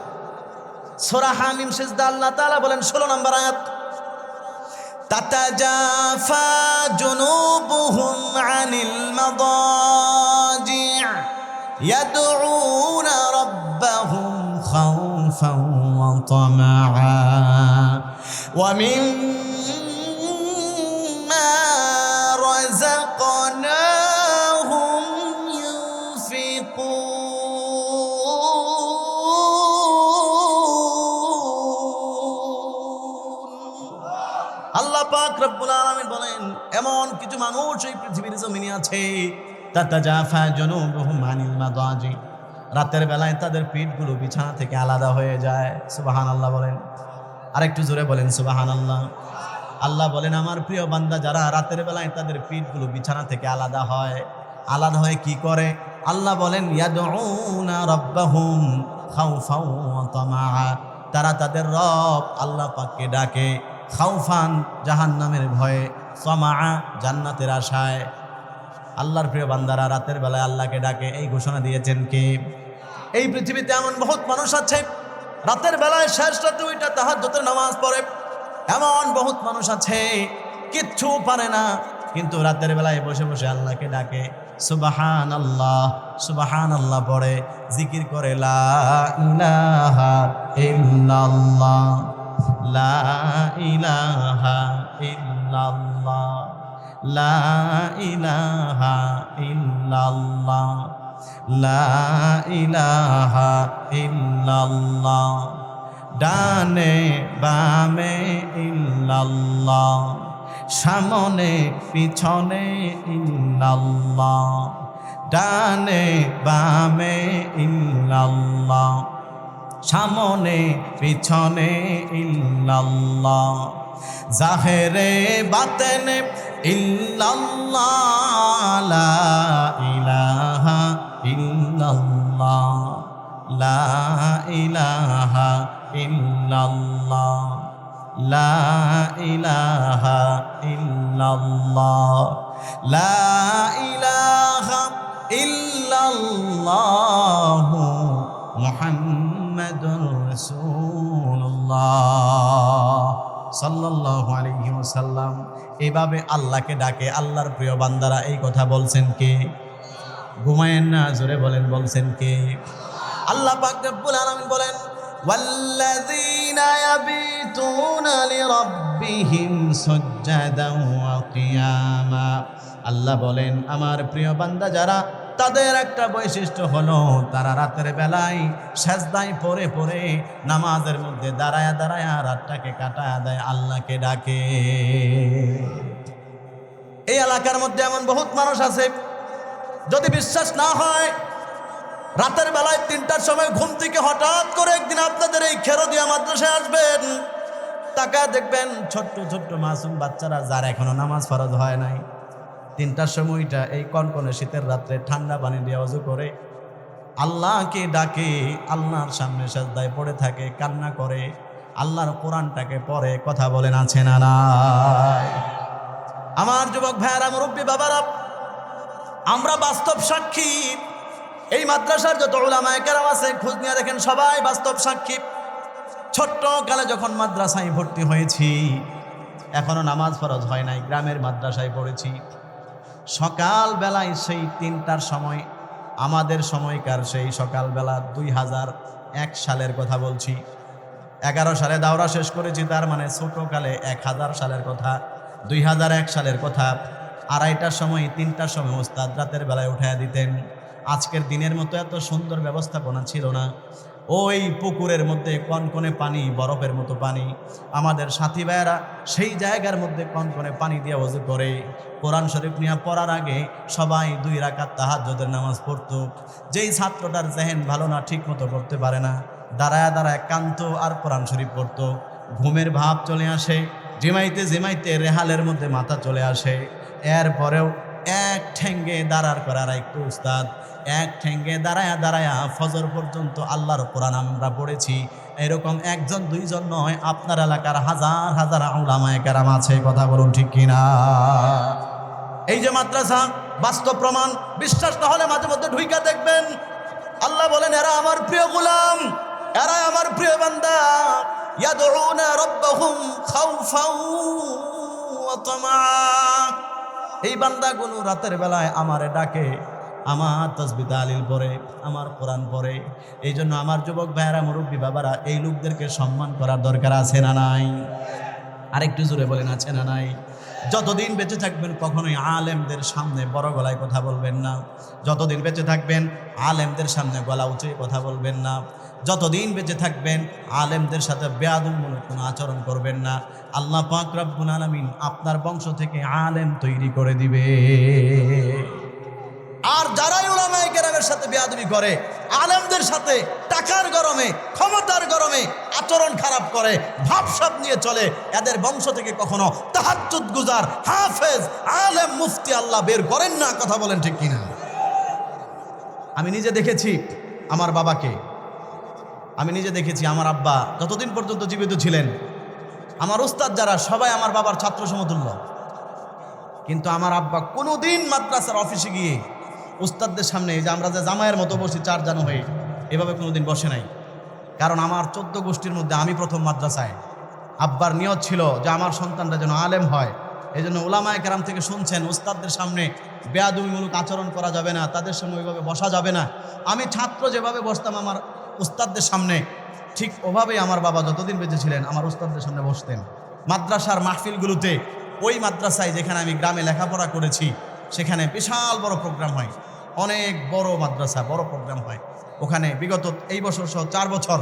সূরা হামিম সিজদা আল্লাহ তাআলা বলেন 16 নম্বর আয়াত, তাতাজাফা জুনুবুহুম আনিল মাদাজি' ইয়াদউনা রাব্বাহুম খাউফান ওয়া তামাআ ওয়া মিম্মা রাযাকনাহুম ইউনফিকুন। আল্লাহ পাক রব্বুল আলামিন বলেন, এমন কিছু মানুষ এই পৃথিবীর জমিনে আছে, তাতাজাফা জুনুবুহুম আনিল মাদাজি, রাতের বেলায় তাদের পিঠগুলো বিছানা থেকে আলাদা হয়ে যায়। সুবহানাল্লাহ বলেন, আরেকটু জোরে বলেন সুবহানাল্লাহ। আল্লাহ বলেন, আমার প্রিয় বান্দা যারা রাতের বেলায় তাদের পিঠগুলো বিছানা থেকে আলাদা হয়, আলাদা হয়ে কি করে? আল্লাহ বলেন, ইয়াদউনা রাব্বাহুম খাউফান ওয়া তামাআ, তারা তাদের রব আল্লাহ পাককে ডাকে, খাউফান জাহান্নামের ভয়ে, তামাআ জান্নাতের আশায়। আল্লাহর প্রিয় বান্দারা রাতের বেলায় আল্লাহকে ডাকে, এই ঘোষণা দিয়েছেন কে? এই পৃথিবীতে এমন বহুত মানুষ আছে রাতের বেলায় শেষ রাতে ওইটা তাহাজ্জুদের নামাজ পড়ে। এমন বহুত মানুষ আছে কিচ্ছু পারে না, কিন্তু রাতের বেলায় বসে বসে আল্লাহকে ডাকে, সুবহানাল্লাহ সুবহানাল্লাহ পড়ে, জিকির করে, লা ইলাহা ইল্লাল্লাহ লা ইলাহা ইল্লাল্লাহ লা ইলাহা ইল্লাল্লাহ লা ইলাহা ইল্লাল্লাহ, ডানে বামে ইল্লাল্লাহ, সামনে পিছনে ইল্লাল্লাহ, ডানে বামে ইল্লাল্লাহ, সামনে পিছনে ইল্লাল্লাহ, জাহেরে বাতেনে ইল্লাল্লাহ, লা ইলাহা ইল্লাল্লাহ লা ইলাহা ইল্লাল্লাহ লা ইলাহা ইল্লাল্লাহ লা ইলাহা ইল্লাল্লাহ মুহাম্মাদুর রাসূলুল্লাহ সাল্লাল্লাহু আলাইহি ওয়াসাল্লাম। এইভাবে আল্লাহকে ডাকে আল্লাহর প্রিয় বান্দারা। এই কথা বলছেন কে? ঘুমায়েন না, জোরে বলেন, বলছেন কে? আল্লাহ পাক রব্বুল আলামিন বলেন, ওয়াল্লাযীনা ইয়াবিতুনা লিরাব্বিহিম সুজ্জাদাও ওয়া কিয়ামা। আল্লাহ বলেন আমার প্রিয় বান্দা যারা, তাদের একটা বৈশিষ্ট্য হলো তারা রাতের বেলায় সেজদায় পড়ে পড়ে নামাজের মধ্যে দাঁড়ায়া দাঁড়ায়া রাতটাকে কাটায় দেয়, আল্লাহকে ডাকে। এই এলাকার মধ্যে এমন বহুত মানুষ আছে, যদি বিশ্বাস না হয় রাতের বেলায় ৩টার সময় ঘুম থেকে হঠাৎ করে একদিন আপনাদের এই খেরোদিয়া মাদ্রাসায় আসবেন, তাকায় দেখবেন ছোট্ট ছোট্ট মাসুম বাচ্চারা যার এখনো নামাজ ফরজ হয় নাই, ৩টার সময়টা এই কনকনে শীতের রাত্রে ঠান্ডা পানি দিয়ে ওযু করে আল্লাহকে ডাকে, আল্লাহর সামনে সাজদায় পড়ে থাকে, কান্না করে, আল্লাহর কোরআনটাকে পড়ে। কথা বলেন আছে না নাই? আমার যুবক ভাইয়ারা, মুরব্বী বাবারা, আমরা বাস্তব সাক্ষী। এই মাদ্রাসার যত উলামায়ে কেরাম আছে খোঁজ নিয়ে দেখেন, সবাই বাস্তব সাক্ষী। ছোট্ট কালে যখন মাদ্রাসায় ভর্তি হয়েছি, এখনো নামাজ ফরজ হয় নাই, গ্রামের মাদ্রাসায় পড়েছি। সকালবেলায় সেই ৩টার সময়, আমাদের সময়কার সেই সকালবেলা ২০০১ সালের কথা বলছি। 11 সালে দাওরা শেষ করেছি, তার মানে ছোটকালে 1000 সালের কথা, 2001 সালের কথা। 2:30টার সময় 3টার সময় ওস্তাদ রাতের বেলায় উঠাইয়া দিতেন। আজকের দিনের মতো এত সুন্দর ব্যবস্থাপনা ছিল না। ওই পুকুরের মধ্যে কনকনে পানি, বরফের মতো পানি, আমাদের সাথী ভাইয়েরা সেই জায়গার মধ্যে কনকনে পানি দিয়ে ওযু করে কোরআন শরীফ নিয়ে পড়ার আগে সবাই 2 রাকাত তাহাজ্জুদের নামাজ পড়তো। যেই ছাত্রটার জেহেন ভালো না, ঠিক মতো পড়তে পারে না, দাঁড়ায় দাঁড়ায় কান্ত আর কোরআন শরীফ পড়তো। ঘুমের ভাব চলে আসে, জিমাইতে জিমাইতে রেহালের মধ্যে মাথা চলে আসে। এরপরেও এক ঠেঙ্গে দাঁড়ার করার একটু উস্তাদ, এক ঠেঙ্গে দাঁড়ায়া দাঁড়ায়া ফজর পর্যন্ত আল্লাহর কোরআন আমরা পড়েছি। এরকম একজন দুইজন নয়, আপনার এলাকার হাজার হাজার উলামায়ে কেরাম আছে। কথা বলুন ঠিক কিনা? এই যে মাদ্রাসা, বাস্তব প্রমাণ। বিশ্বাস না হলে মাঝে মধ্যে ঢুইকা দেখবেন। আল্লাহ বলেন এরা আমার প্রিয় গোলাম, এরা আমার প্রিয় বান্দা। ইয়াদউনা রাব্বাহুম খাউফাও ওয়া তামা। এই বান্দাগুলো রাতের বেলায় আমারে ডাকে, আমার তাসবিহ তাহলিল পড়ে, আমার কোরআন পড়ে। এই জন্য আমার যুবক ভাইয়েরা, মুরব্বী বাবারা, এই লোকদেরকে সম্মান করার দরকার আছে না নাই? আরেকটু জোরে বলেন আছে না নাই? যতদিন বেঁচে থাকবেন কখনোই আলেমদের সামনে বড় গলায় কথা বলবেন না। যতদিন বেঁচে থাকবেন আলেমদের সামনে গলা উঁচিয়ে কথা বলবেন না। যতদিন বেঁচে থাকবেন আলেমদের সাথে বেয়াদবমূলক কোনো আচরণ করবেন না। আল্লাহ পাক রব্বুল আলামিন আপনার বংশ থেকে আলেম তৈরি করে দিবে। আর যারাই উলামায়ে কেরামের সাথে বেয়াদবি করে, আলেমদের সাথে টাকার গরমে, ক্ষমতার গরমে আচরণ খারাপ করে, ভাবসাব নিয়ে চলে, এদের বংশ থেকে কখনো তাহাজ্জুদ গুজার, হাফেজ, আলেম, মুফতি আল্লাহ বের করেন না। কথা বলেন ঠিক কিনা? আমি নিজে দেখেছি আমার বাবাকে, আমি নিজে দেখেছি আমার আব্বা যতদিন পর্যন্ত জীবিত ছিলেন, আমার উস্তাদ যারা সবাই আমার বাবার ছাত্র সমতুল্য। কিন্তু আমার আব্বা কোনোদিন মাদ্রাসার অফিসে গিয়ে উস্তাদদের সামনে, যে আমরা যে জামাইয়ের মতো বসি 4 জন হয়ে, এভাবে কোনোদিন বসে নাই। কারণ আমার 14 গোষ্ঠীর মধ্যে আমি প্রথম মাদ্রাসায়। আব্বার নিয়ত ছিল যে আমার সন্তানরা যেন আলেম হয়। এই জন্য উলামায়ে কেরাম থেকে শুনছেন উস্তাদদের সামনে বেয়াদবিমূলক আচরণ করা যাবে না, তাদের সামনে ওইভাবে বসা যাবে না। আমি ছাত্র যেভাবে বসতাম আমার উস্তাদদের সামনে, ঠিক ওভাবেই আমার বাবা যতদিন বেঁচে ছিলেন আমার উস্তাদদের সামনে বসতেন। মাদ্রাসার মাহফিলগুলোতে, ওই মাদ্রাসায় যেখানে আমি গ্রামে লেখাপড়া করেছি, সেখানে বিশাল বড় প্রোগ্রাম হয়, অনেক বড় মাদ্রাসা, বড় প্রোগ্রাম হয়। ওখানে বিগত এই বছর সহ 4 বছর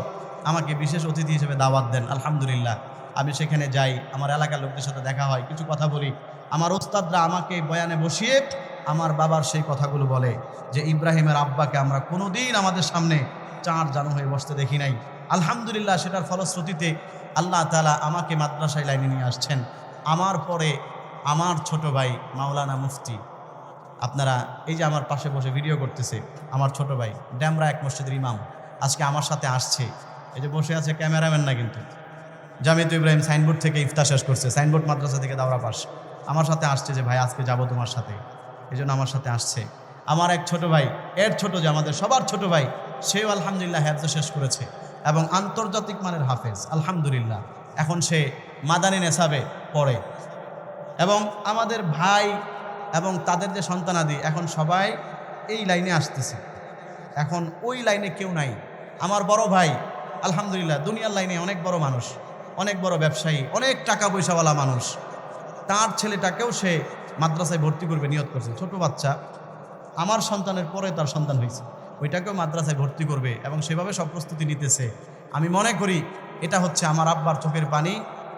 আমাকে বিশেষ অতিথি হিসেবে দাওয়াত দেন। আলহামদুলিল্লাহ আমি সেখানে যাই, আমার এলাকার লোকদের সাথে দেখা হয়, কিছু কথা বলি। আমার ওস্তাদরা আমাকে বয়ানে বসিয়ে আমার বাবার সেই কথাগুলো বলে যে ইব্রাহিমের আব্বাকে আমরা কোনোদিন আমাদের সামনে 4 জন হয়ে বসতে দেখি নাই। আলহামদুলিল্লাহ সেটার ফলশ্রুতিতে আল্লাহ তাআলা আমাকে মাদ্রাসায় লাইনে নিয়ে আসছেন। আমার পরে আমার ছোট ভাই মাওলানা মুফতি, আপনারা এই যে আমার পাশে বসে ভিডিও করতেছে, আমার ছোট ভাই ড্যামরা 1 মসজিদের ইমাম, আজকে আমার সাথে আসছে। এই যে বসে আছে ক্যামেরাম্যান না, কিন্তু জামিয়াত ইব্রাহিম সাইনবোর্ড থেকে ইফতার শেষ করছে, সাইনবোর্ড মাদ্রাসা থেকে দাওরা পাস, আমার সাথে আসছে যে ভাই আজকে যাব তোমার সাথে, এই জন্য আমার সাথে আসছে। আমার এক ছোট ভাই, এর ছোট যে আমাদের সবার ছোট ভাই, সেও আলহামদুলিল্লাহ হেফজ শেষ করেছে এবং আন্তর্জাতিক মানের হাফেজ আলহামদুলিল্লাহ। এখন সে মাদানী নেসাবে পড়ে এবং আমাদের ভাই এবং তাদের যে সন্তানাদি এখন সবাই এই লাইনে আসতেছে। এখন ওই লাইনে কেউ নাই। আমার বড় ভাই আলহামদুলিল্লাহ দুনিয়ার লাইনে অনেক বড় মানুষ, অনেক বড় ব্যবসায়ী, অনেক টাকা পয়সাওয়ালা মানুষ। তার ছেলেটাকেও সে মাদ্রাসায় ভর্তি করবে নিয়ত করছে। ছোট বাচ্চা, আমার সন্তানের পরে তার সন্তান হয়েছে, ওইটাকেও মাদ্রাসায় ভর্তি করবে এবং সেভাবে সব প্রস্তুতি নিতেছে। আমি মনে করি এটা হচ্ছে আমার আব্বার চোখের পানি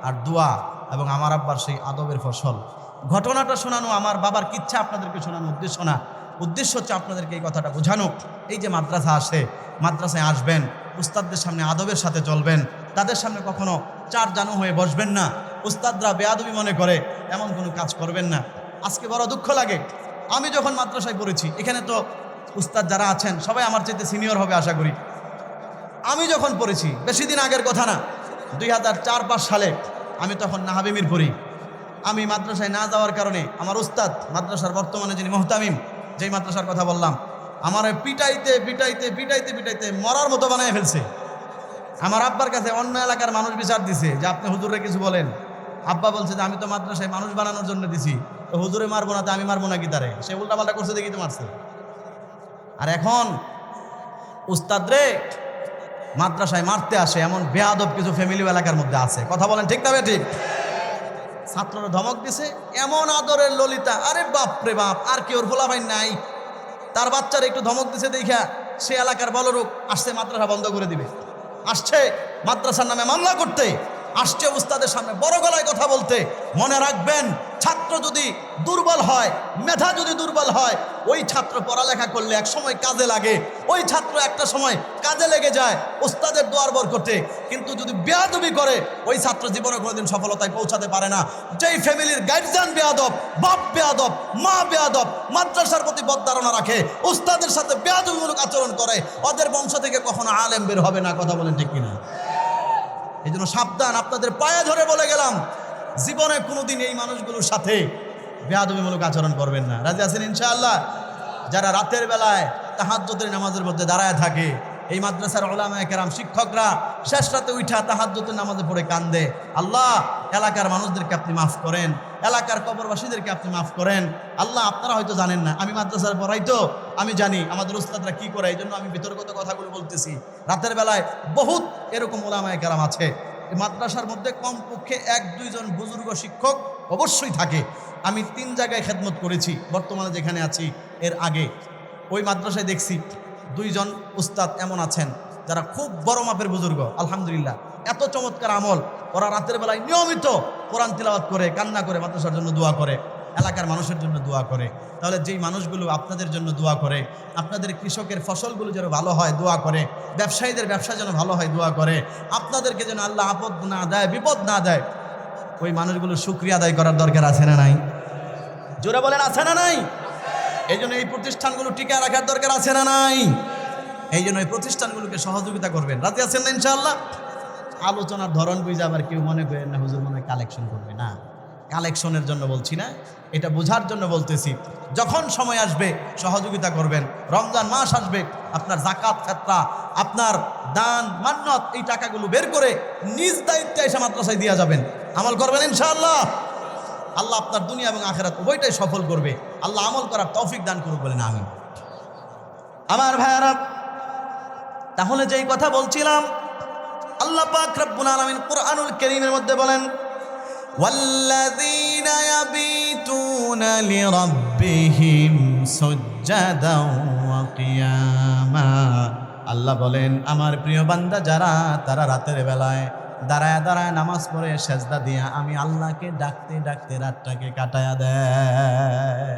আর দোয়া এবং আমার আব্বার সেই আদবের ফসল। ঘটনাটা শোনানো আমার বাবার কিচ্ছা আপনাদেরকে শোনানো উদ্দেশ্য না, উদ্দেশ্য হচ্ছে আপনাদেরকে এই কথাটা বোঝানো। এই যে মাদ্রাসা আসে, মাদ্রাসায় আসবেন, উস্তাদদের সামনে আদবের সাথে চলবেন, তাদের সামনে কখনো চার জানু হয়ে বসবেন না। উস্তাদরা বেয়াদবি মনে করে এমন কোনো কাজ করবেন না। আজকে বড় দুঃখ লাগে, আমি যখন মাদ্রাসায় পড়েছি, এখানে তো উস্তাদ যারা আছেন সবাই আমার চাইতে সিনিয়র হবে আশা করি। আমি যখন পড়েছি, বেশি দিন আগের কথা না, 2004-5 সালে, আমি তখন নাহাবিমির পড়ি। আমি মাদ্রাসায় না যাওয়ার কারণে আমার উস্তাদ, মাদ্রাসার বর্তমানে যিনি মোহতামিম, যেই মাদ্রাসার কথা বললাম, আমার পিটাইতে পিটাইতে পিটাইতে পিটাইতে মরার মতো বানায় ফেলছে। আমার আব্বার কাছে অন্য এলাকার মানুষ বিচার দিছে যে আপনি হুজুরে কিছু বলেন। আব্বা বলছে যে আমি তো মাদ্রাসায় মানুষ বানানোর জন্য দিছি, তো হুজুরে মারবো না, তো আমি মারবো না কি তারে? সে উল্টাপাল্টা করছে দেখি তো মারছে। আর এখন উস্তাদ রে মাদ্রাসায় মারতে আসে এমন বেয়াদব কিছু ফ্যামিলি এলাকার মধ্যে আছে। কথা বলেন ঠিক না ঠিক? ছাত্ররা ধমক দিছে, এমন আদরের ললিতা, আরে বাপ রে বাপ, আর কি ওর ফোলা ভাই নাই? তার বাচ্চারা একটু ধমক দিছে দেখা সে এলাকার বলরূপ আসছে মাদ্রাসা বন্ধ করে দিবে, আসছে মাদ্রাসার নামে মামলা করতে, আসছে উস্তাদের সামনে বড় গলায় কথা বলতে। মনে রাখবেন, ছাত্র যদি দুর্বল হয়, মেধা যদি দুর্বল হয়, ওই ছাত্র পড়ালেখা করলে এক সময় কাজে লাগে, ওই ছাত্র একটা সময় কাজে লেগে যায় উস্তাদের দোয়ার বরকতে। কিন্তু যদি বেয়াদবি করে, ওই ছাত্র জীবনে কোনোদিন সফলতায় পৌঁছাতে পারে না। যেই ফ্যামিলির গার্জিয়ান বেয়াদব, বাপ বেয়াদব, মা বেয়াদব, মাদ্রাসার প্রতি বদধারণা রাখে, উস্তাদের সাথে বেয়াদবিমূলক আচরণ করে, ওদের বংশ থেকে কখনো আলেম বের হবে না। কথা বলেন ঠিক কিনা? এই জন্য সাবধান, আপনাদের পায়ে ধরে বলে গেলাম, জীবনে কোনোদিন এই মানুষগুলোর সাথে বেয়াদবিমূলক আচরণ করবেন না। রাজি আছেন ইনশাআল্লাহ? যারা রাতের বেলায় তাহাজ্জুদের নামাজের মধ্যে দাঁড়ায় থাকে, এই মাদ্রাসার উলামায়ে কেরাম, শিক্ষকরা শেষ রাতে উঠা তাহাজ্জুদের নামাজে পড়ে কান্দে, আল্লাহ এলাকার মানুষদেরকে আপনি মাফ করেন, এলাকার কবরবাসীদেরকে আপনি মাফ করেন। আল্লাহ আপনারা হয়তো জানেন না, আমি মাদ্রাসার পড়াই তো আমি জানি আমাদের উস্তাদরা কি করে, এই জন্য আমি বিতর্কত কথাগুলো বলতেছি। রাতের বেলায় বহুত এরকম উলামায়ে কেরাম আছে। এই মাদ্রাসার মধ্যে কমপক্ষে 1-2 জন বুজুর্গ শিক্ষক অবশ্যই থাকে। আমি 3 জায়গায় খেদমত করেছি বর্তমানে যেখানে আছি। এর আগে ওই মাদ্রাসায় দেখছি 2 জন উস্তাদ এমন আছেন যারা খুব বড় মাপের বুজুর্গ, আলহামদুলিল্লাহ। এত চমৎকার আমল, ওরা রাতের বেলায় নিয়মিত কোরআন তিলাওয়াত করে, কান্না করে, মাদ্রাসার জন্য দোয়া করে, এলাকার মানুষের জন্য দোয়া করে। তাহলে যেই মানুষগুলো আপনাদের জন্য দোয়া করে, আপনাদের কৃষকের ফসলগুলো যেন ভালো হয় দোয়া করে, ব্যবসায়ীদের ব্যবসা যেন ভালো হয় দোয়া করে, আপনাদেরকে যেন আল্লাহ আপদ না দেয়, বিপদ না দেয়, ওই মানুষগুলো শুকরিয়া আদায় করার দরকার আছে না নাই? জোরে বলেন, আছে না নাই? এই জন্য এই প্রতিষ্ঠানগুলো টিকে রাখার দরকার আছে না নাই? এই জন্য এই প্রতিষ্ঠানগুলোকে সহযোগিতা করবেন। রাতে আছেন না ইনশাআল্লাহ? আলোচনার ধরন বুঝে আবার কেউ মনে করেন না হুজুর মনে হয় কালেকশন করবে। না, কালেকশনের জন্য বলছি না, এটা বোঝার জন্য বলতেছি। যখন সময় আসবে সহযোগিতা করবেন। রমজান মাস আসবে, আপনার যাকাত, ফিতরা, আপনার দান, মান্নত, এই টাকাগুলো বের করে নিজ দায়িত্বে এসে মাদ্রাসায় দিয়ে যাবেন, আমল করবেন ইনশাআল্লাহ। আল্লাহ আপনার দুনিয়া এবং আখিরাত উভয়টাই সফল করবে। আল্লাহ আমল করার তৌফিক দান করুক, বলেন আমিন। আমার ভাইয়ারা, তাহলে যেই কথা বলছিলাম, আল্লাহ পাক রব্বুল আলামিন কুরআনুল কারীমের মধ্যে বলেন, ওয়াল্লাযীনা ইয়াবিতুনা লিরাব্বিহিম সুজদাও ওয়া কিয়ামা। আল্লাহ বলেন, আমার প্রিয় বান্দা যারা, তারা রাতের বেলায় দাঁড়ায় দাঁড়ায় নামাজ পড়ে সেজদা দিয়া আমি আল্লাহকে ডাকতে ডাকতে রাতটাকে কাটায়া দেয়।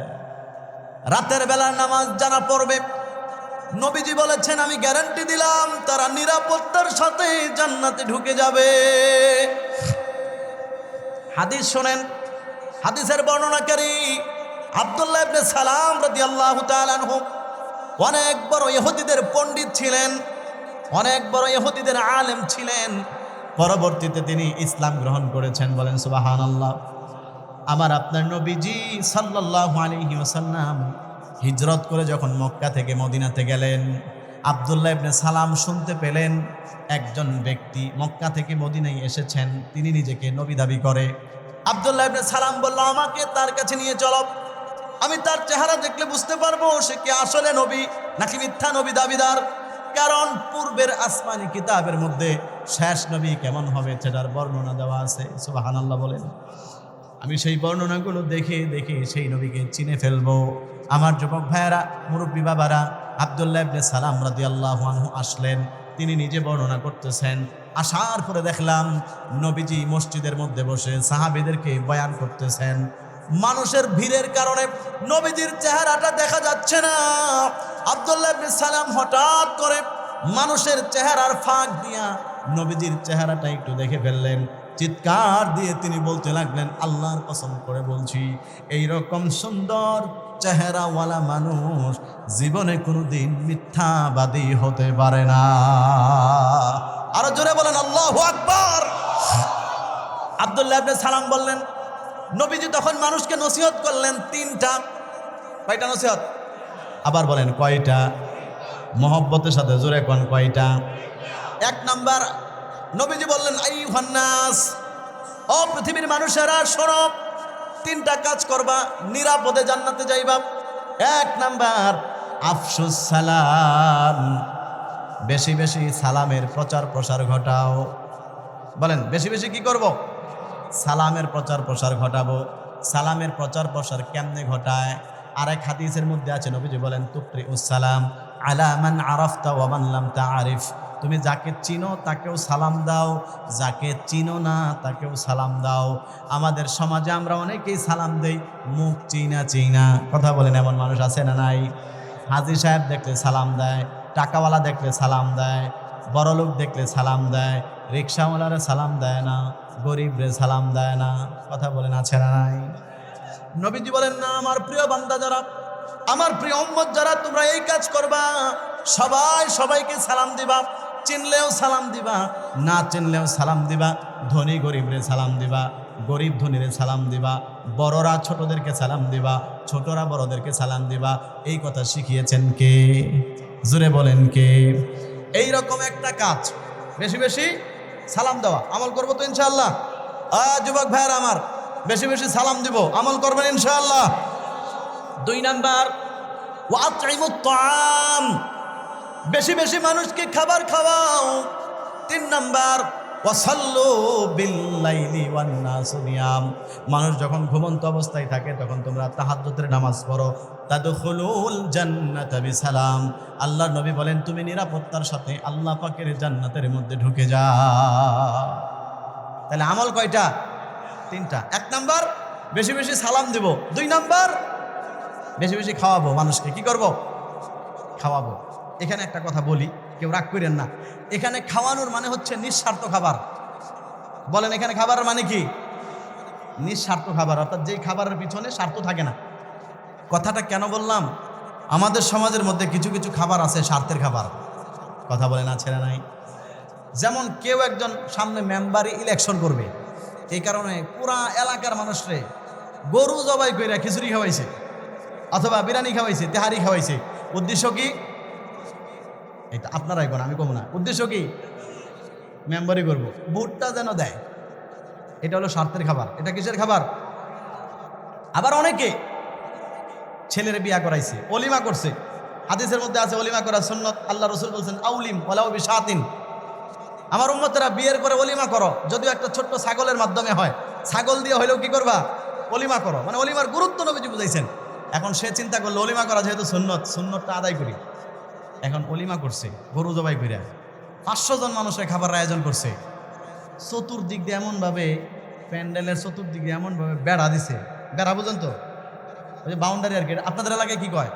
রাতের বেলার নামাজ যারা পড়বে, নবীজি বলেছেন আমি গ্যারান্টি দিলাম তারা নিরাপত্তার সাথে জান্নাতে ঢুকে যাবে। হাদিস শোনেন, হাদিসের বর্ণনাকারী আব্দুল্লাহ ইবনে সালাম রাদিয়াল্লাহু তাআলা আনহু অনেক বড় ইহুদিদের পণ্ডিত ছিলেন, অনেক বড় ইহুদিদের আলেম ছিলেন। পরবর্তীতে তিনি ইসলাম গ্রহণ করেছেন, বলেন সুবহানাল্লাহ। আমার আপনার নবীজি সাল্লাল্লাহু আলাইহি ওয়াসাল্লাম হিজরত করে যখন মক্কা থেকে মদিনাতে গেলেন, আব্দুল্লাহ ইবনে সালাম শুনতে পেলেন একজন ব্যক্তি মক্কা থেকে মদিনায় এসেছেন, তিনি নিজেকে নবী দাবি করে। আব্দুল্লাহ ইবনে সালাম বলল, আমাকে তার কাছে নিয়ে চলো, আমি তার চেহারা দেখলে বুঝতে পারবো সে কি আসলে নবী নাকি মিথ্যা নবী দাবিদার। কারণ পূর্বের আসমানি কিতাবের মধ্যে শেষ নবী কেমন হবে সেটার বর্ণনা দেওয়া আছে। সুবহানাল্লাহ বলেন। আমি সেই বর্ণনাগুলো দেখে দেখে সেই নবীকে চিনে ফেলবো। আমার যুবক ভাইয়েরা, মুরব্বী বাবারা, আব্দুল্লাহ ইবনে সালাম রাদিয়াল্লাহু আনহু আসলেন। তিনি নিজে বর্ণনা করতেছেন, আসার পরে দেখলাম নবীজি মসজিদের মধ্যে বসে সাহাবীদেরকে বয়ান করতেছেন। মানুষের ভিড়ের কারণে নবীজির চেহারাটা দেখা যাচ্ছে না। আব্দুল্লাহ ইবনে সালাম হঠাৎ করে মানুষের চেহারার ফাঁক দিয়া নবীজির চেহারাটা একটু দেখে ফেললেন। চিৎকার দিয়ে তিনি বলতে লাগলেন, আল্লাহর কসম করে বলছি, এই রকম সুন্দর চেহারাওয়ালা মানুষ জীবনে কোনোদিন মিথ্যাবাদী হতে পারে না। আরো জোরে বলেন আল্লাহু আকবার। আব্দুল্লাহ ইবনে সালাম বললেন, নবীজি তখন মানুষকে নসিহত করলেন তিনটা। কয়টা নসিহত? আবার বলেন কয়টা? মহব্বতের সাথে জোরে কোন কয়টা? এক নাম্বার, নবীজি বললেন, আইয়ুহান নাস, ও পৃথিবীর মানুষেরা শোনো, তিনটা কাজ করবা, নিরাপদে জান্নাতে যাইবা। এক নাম্বার, আফসুস সালাম, বেশি বেশি সালামের প্রচার প্রসার ঘটাও। বলেন বেশি বেশি কি করব? সালামের প্রচার প্রসার ঘটাবো। সালামের প্রচার প্রসার কেমনে ঘটায়? আরেক হাদিসের মধ্যে আছে, নবীজি বলেন, তুকরিউস সালাম আলা মান আরাফতা ওয়া মান লাম তা'রিফ, তুমি যাকে চিনো তাকেও সালাম দাও, যাকে চিনো না তাকেও সালাম দাও। আমাদের সমাজে আমরা অনেকেই সালাম দেই মুখ চিনা চিনা। কথা বলেন, এমন মানুষ আছে না নাই? হাজী সাহেব দেখলে সালাম দেয়, টাকাওয়ালা দেখলে সালাম দেয়, বড়লোক দেখলে সালাম দেয়, রিক্সাওয়ালারা সালাম দেয় না, গরিবরে সালাম দেয় না। কথা বলেন, আছে না নাই? নবীজি বলেন, না, আমার প্রিয় বান্দা যারা, আমার প্রিয় উম্মত যারা, তোমরা এই কাজ করবা, সবাই সবাইকে সালাম দিবা, চিনলেও সালাম দিবা, না চিনলেও সালাম দিবা, ধনী গরিবরে সালাম দিবা, গরিব ধনীরে সালাম দিবা, বড়রা ছোটদেরকে সালাম দিবা, ছোটরা বড়দেরকে সালাম দিবা। এই কথা শিখিয়েছেন কে? জোরে বলেন কে? এই রকম একটা কাজ, বেশি বেশি সালাম দেওয়া। আমল করবো তো ইনশাআল্লাহ? যুবক ভাইয়ের আমার, বেশি বেশি সালাম দিব, আমল করবেন ইনশাআল্লাহ। দুই নাম্বার, ওয়াতঈমুত তাআম, বেশি বেশি মানুষকে খাবার খাওয়াও। তিন নাম্বার, ওয়াসাল্লু বিল্লাইলি ওয়ান নাসু নিয়াম, মানুষ যখন ঘুমন্ত অবস্থায় থাকে তখন তোমরা তাহাজ্জুদের নামাজ পড়ো। তাদখুলুল জান্নাতা বিসালাম, আল্লাহর নবী বলেন, তুমি নিরাপত্তার সাথে আল্লাহ পাকের জান্নাতের মধ্যে ঢুকে যাও। তাহলে আমল কয়টা? তিনটা। এক নাম্বার, বেশি বেশি সালাম দেব। দুই নাম্বার, বেশি বেশি খাওয়াবো। মানুষকে কি করব? খাওয়াবো। এখানে একটা কথা বলি, কেউ রাগ করেন না, এখানে খাওয়ানোর মানে হচ্ছে নিঃস্বার্থ খাবার। বলেন, এখানে খাবারের মানে কি? নিঃস্বার্থ খাবার, অর্থাৎ যেই খাবারের পিছনে স্বার্থ থাকে না। কথাটা কেন বললাম? আমাদের সমাজের মধ্যে কিছু কিছু খাবার আছে স্বার্থের খাবার। কথা বলেন, আছে না নাই? যেমন কেউ একজন সামনে মেম্বারে ইলেকশন করবে, এই কারণে পুরা এলাকার মানুষরে গরু জবাই করে খিচুড়ি খাওয়াইছে, অথবা বিরিয়ানি খাওয়াইছে, তেহারি খাওয়াইছে। উদ্দেশ্য কি? এটা আপনারাই কোন, আমি কম না। উদ্দেশ্য কি? মেম্বারি করব, ভোটটা যেন দেয়। এটা হলো স্বার্থের খাবার। এটা কিসের খাবার? আবার অনেকে ছেলের বিয়া করাইছে, অলিমা করছে। হাদিসের মধ্যে আছে অলিমা করা সুন্নত। আল্লাহ রাসূল বলছেন, আউলিম ওয়ালাউ বিশাতিন, আমার উম্মতেরা বিয়ের পরে অলিমা করো, যদিও একটা ছোট্ট ছাগলের মাধ্যমে হয়, ছাগল দিয়ে হইলেও কি করবা? অলিমা করো। মানে অলিমার গুরুত্ব নবীজি বুঝাইছেন। এখন সে চিন্তা করলো, অলিমা করা যেহেতু সুন্নত, সুন্নতটা আদায় করি। এখন অলিমা করছে, গরু জবাই করে 500 জন মানুষের খাবার আয়োজন করছে। চতুর্দিক দিয়ে এমনভাবে, প্যান্ডেলের চতুর্দিক দিয়ে এমনভাবে বেড়া দিছে। বেড়া বুঝেন তো? ওই যে বাউন্ডারি আর কি, আপনাদের এলাকায় কি কয়?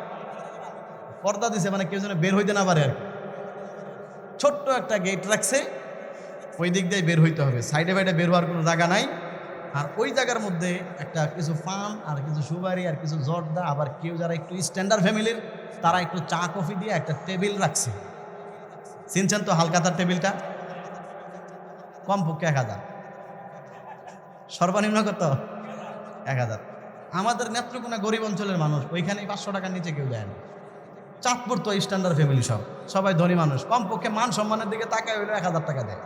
পর্দা দিছে, মানে কেউ যেন বের হইতে না পারে আর কি। ছোট্ট একটা গেট রাখছে, ওই দিক দিয়ে বের হইতে হবে, সাইডে বাইডে বের হওয়ার কোনো জায়গা নাই। আর ওই জায়গার মধ্যে একটা কিছু পান আর কিছু সুপারি আর কিছু জর্দা, আবার কেউ যারা একটু স্ট্যান্ডার্ড ফ্যামিলির তারা একটু চা কফি দিয়ে একটা টেবিল রাখছে। চিনছেন তো হালকাতার টেবিলটা? কমপক্ষে 1000, সর্বনিম্ন কত? 1000। আমাদের নেত্রকোনা গরিব অঞ্চলের মানুষ, ওইখানে 500 টাকার নিচে কেউ দেয় না। চাঁদপুর তো স্ট্যান্ডার্ড ফ্যামিলি, সবাই ধনী মানুষ, কমপক্ষে মান সম্মানের দিকে তাকায় হইলেও 1000 টাকা দেয়।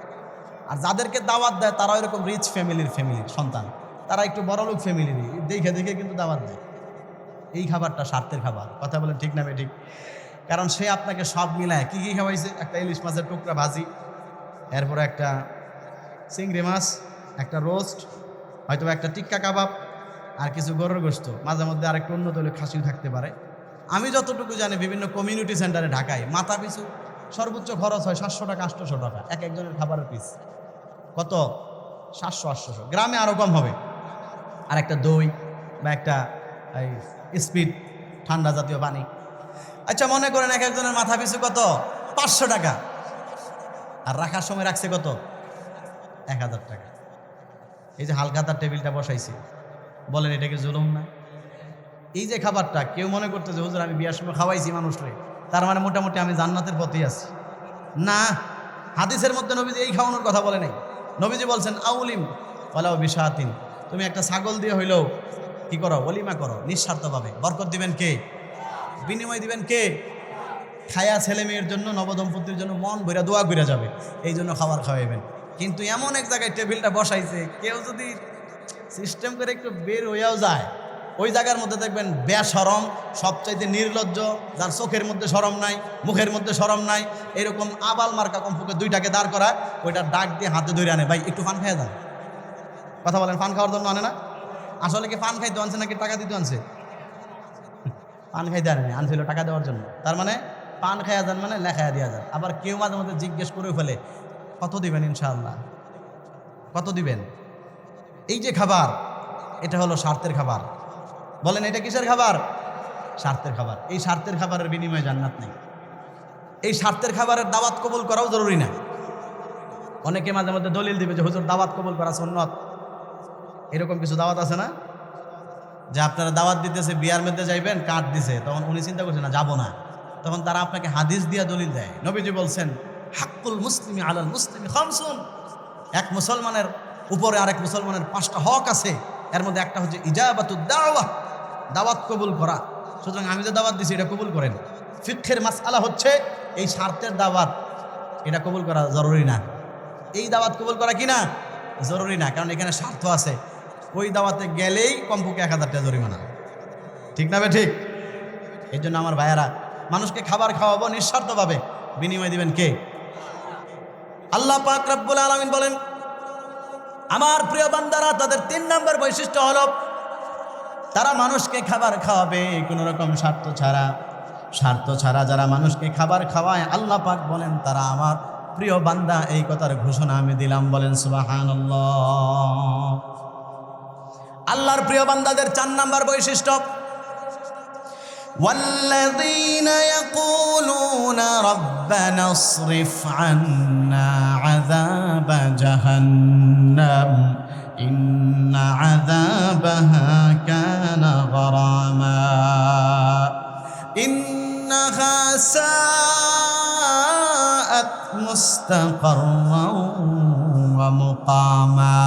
আর যাদেরকে দাওয়াত দেয় তারা ওইরকম রিচ ফ্যামিলির সন্তান, তারা একটু বড়লোক ফ্যামিলির, দেখে দেখে কিন্তু দাওয়াত দেয়। এই খাবারটা স্বার্থের খাবার। কথা বলেন ঠিক না ঠিক? কারণ সে আপনাকে সব মিলায় কি কি খাওয়াইছে? একটা ইলিশ মাছের টুকরা ভাজি, এরপরে একটা চিংড়ি মাছ, একটা রোস্ট, হয়তো একটা টিক্কা কাবাব, আর কিছু গরুর গোশত, মাঝে মধ্যে আরেকটু উন্নত হলে খাসিও থাকতে পারে। আমি যতটুকু জানি বিভিন্ন কমিউনিটি সেন্টারে ঢাকায় মাথা পিছু সর্বোচ্চ খরচ হয় 700 টাকা 800 টাকা এক একজনের খাবারের পিস। কত? 700-800। গ্রামে আরও কম হবে। আর একটা দই বা একটা স্পিড ঠান্ডা জাতীয় পানি। আচ্ছা মনে করেন এক একজনের মাথা পিছু কত? 500 টাকা। আর রাখার সময় রাখছে কত? 1000 টাকা। এই যে হালখাতার টেবিলটা বসাইছি, বলেন এটা কি জুলুম না? এই যে খাবারটা কেউ মনে করতে যে হুজুর আমি বিয়ার সময় খাওয়াইছি মানুষরে, তার মানে মোটামুটি আমি জান্নাতের পথেই আছি। না, হাদিসের মধ্যে নবীজি এই খাওয়ানোর কথা বলে নাই। নবীজি বলছেন আউলিম ওয়ালাউ বিশাতিন, তুমি একটা ছাগল দিয়ে হইলেও কি করো? ওলিমা করো নিঃস্বার্থভাবে। বরকত দিবেন কে? বিনিময় দিবেন কে? খায়া ছেলে মেয়ের জন্য, নবদম্পতির জন্য মন ভরে দোয়া করে যাবে, এই জন্য খাবার খাওয়াইবেন। কিন্তু এমন এক জায়গায় টেবিলটা বসাইছে, কেউ যদি সিস্টেম করে একটু বের হইয়াও যায়, ওই জায়গার মধ্যে দেখবেন বেশরম, সবচাইতে নির্লজ্জ, যার চোখের মধ্যে শরম নাই, মুখের মধ্যে শরম নাই, এরকম আবাল মার্কা কমপক্ষে দুইটাকে দাঁড় করা, ওইটা ডাক দিয়ে হাতে ধরে আনে, ভাই একটু পান খাইয়া যান। কথা বলেন, পান খাওয়ার জন্য আনে না? আসলে কি পান খাইতে আনছে নাকি টাকা দিতে আনছে? পান খাইতে আনে, আনছিল টাকা দেওয়ার জন্য। তার মানে পান খাইয়া যান মানে লেখাইয়া দিয়া যান। আবার কেউ মাঝে মধ্যে জিজ্ঞেস করে ফেলে, কত দিবেন? ইনশাআল্লাহ কত দিবেন? এই যে খাবার, এটা হলো স্বার্থের খাবার। বলেন এটা কিসের খাবার? স্বার্থের খাবার। এই স্বার্থের খাবারের বিনিময়ে জান্নাত নেই। এই স্বার্থের খাবারের দাওয়াত কবুল করাও জরুরি না। অনেকে মাঝে মধ্যে দলিল দিবে যে হুজুর দাওয়াত কবুল করা সুন্নত। এরকম কিছু দাওয়াত আছে না, যে আপনারা দাওয়াত দিতেছে, বিয়ার মধ্যে যাইবেন, কার্ড দিছে, তখন উনি চিন্তা করছে না যাবো না, তখন তারা আপনাকে হাদিস দিয়া দলিল দেয়। নবীজি বলছেন হাক্কুল মুসলিমি আলাল মুসলিমি খামসুন, এক মুসলমানের উপরে আরেক মুসলমানের 5টা হক আছে, এর মধ্যে একটা হচ্ছে ইজাবাতুদ দাওয়া, দাওয়াত কবুল করা। সুতরাং আমি যে দাওয়াত দিছি এটা কবুল করেন। ফিকহের মাসআলা হচ্ছে এই স্বার্থের দাওয়াত, এটা কবুল করা জরুরি না। এই দাওয়াত কবুল করা কি না? জরুরি না, কারণ এখানে স্বার্থ আছে। ওই দাওয়াতে গেলেই কমপক্ষে 1000 টাকা জরিমানা। ঠিক না? ঠিক। এই জন্য আমার ভাইয়ারা, মানুষকে খাবার খাওয়াবো নিঃস্বার্থভাবে, বিনিময় দিবেন কে? আল্লাহ পাক রব্বুল আলামিন বলেন, আমার প্রিয় বান্দারা, তাদের 3 নম্বর বৈশিষ্ট্য হলো তারা মানুষকে খাবার খাওয়াবে কোনো রকম স্বার্থ ছাড়া। স্বার্থ ছাড়া যারা মানুষকে খাবার খাওয়ায়, আল্লাহ পাক বলেন তারা আমার প্রিয় বান্দা। এই কথার ঘোষণা আমি দিলাম, বলেন সুবহানাল্লাহ। আল্লাহর প্রিয় বান্দাদের 4 নম্বর বৈশিষ্ট্য, والذين يقولون ربنا اصرف عنا عذاب جهنم إن عذابها كان غراما إنها ساءت مستقرا ومقاما।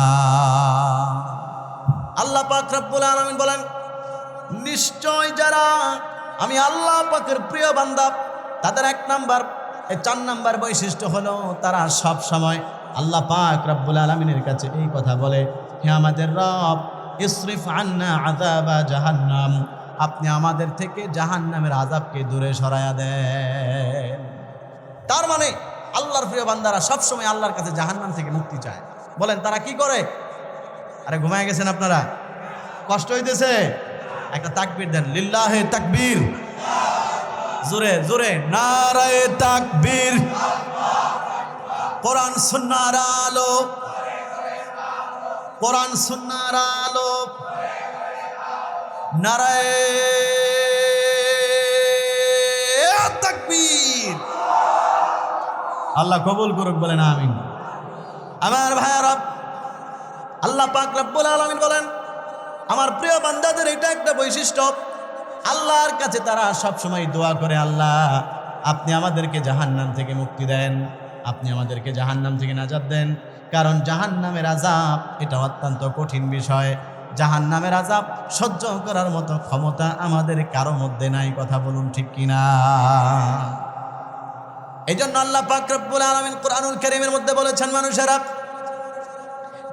আল্লাহ পাক রব্বুল আলামিন বলেন, নিশ্চয় যারা আমি আল্লাহ পাকের প্রিয় বান্দা, তাদের 1 নম্বর, 4 নম্বর বৈশিষ্ট্য হলো তারা সব সময় আল্লাহ পাক রব্বুল আলামিনের কাছে এই কথা বলে, হে আমাদের রব, ইসরিফ আন্না আযাবা জাহান্নাম, আপনি আমাদের থেকে জাহান্নামের আযাবকে দূরে সরায়া দেন। তার মানে আল্লাহর প্রিয় বান্দারা সব সময় আল্লাহর কাছে জাহান্নাম থেকে মুক্তি চায়। বলেন তারা কি করে? আরে ঘুমায় গেছেন আপনারা? কষ্ট হইতেছে? একটা তাকবীর দেন, লিল্লাহে তাকবীর, জোরে জোরে নারায়ে তাকবীর। কোরআন সুন্নাহর আলো, কোরআন সুন্নাহর আলো, নারায়ে তাকবীর। আল্লাহ কবুল করুক, বলেন আমিন। আমার ভাইরা, আল্লাহ পাক রব্বুল আলামিন বলেন, আমার প্রিয় বান্দাদের এটা একটা বৈশিষ্ট্য, আল্লাহর কাছে তারা সব সময় দোয়া করে, আল্লাহ আপনি আমাদেরকে জাহান্নাম থেকে মুক্তি দেন, আপনি আমাদেরকে জাহান্নাম থেকে নাজাত দেন। কারণ জাহান্নামের আযাব এটা অত্যন্ত কঠিন বিষয়। জাহান্নামের আযাব সহ্য করার মতো ক্ষমতা আমাদের কারো মধ্যে নাই। কথা বলুন ঠিক কিনা? এই জন্য আল্লাহ পাক রব্বুল আলামিন কুরআনুল কারীমের মধ্যে বলেছেন, মানুষেরা,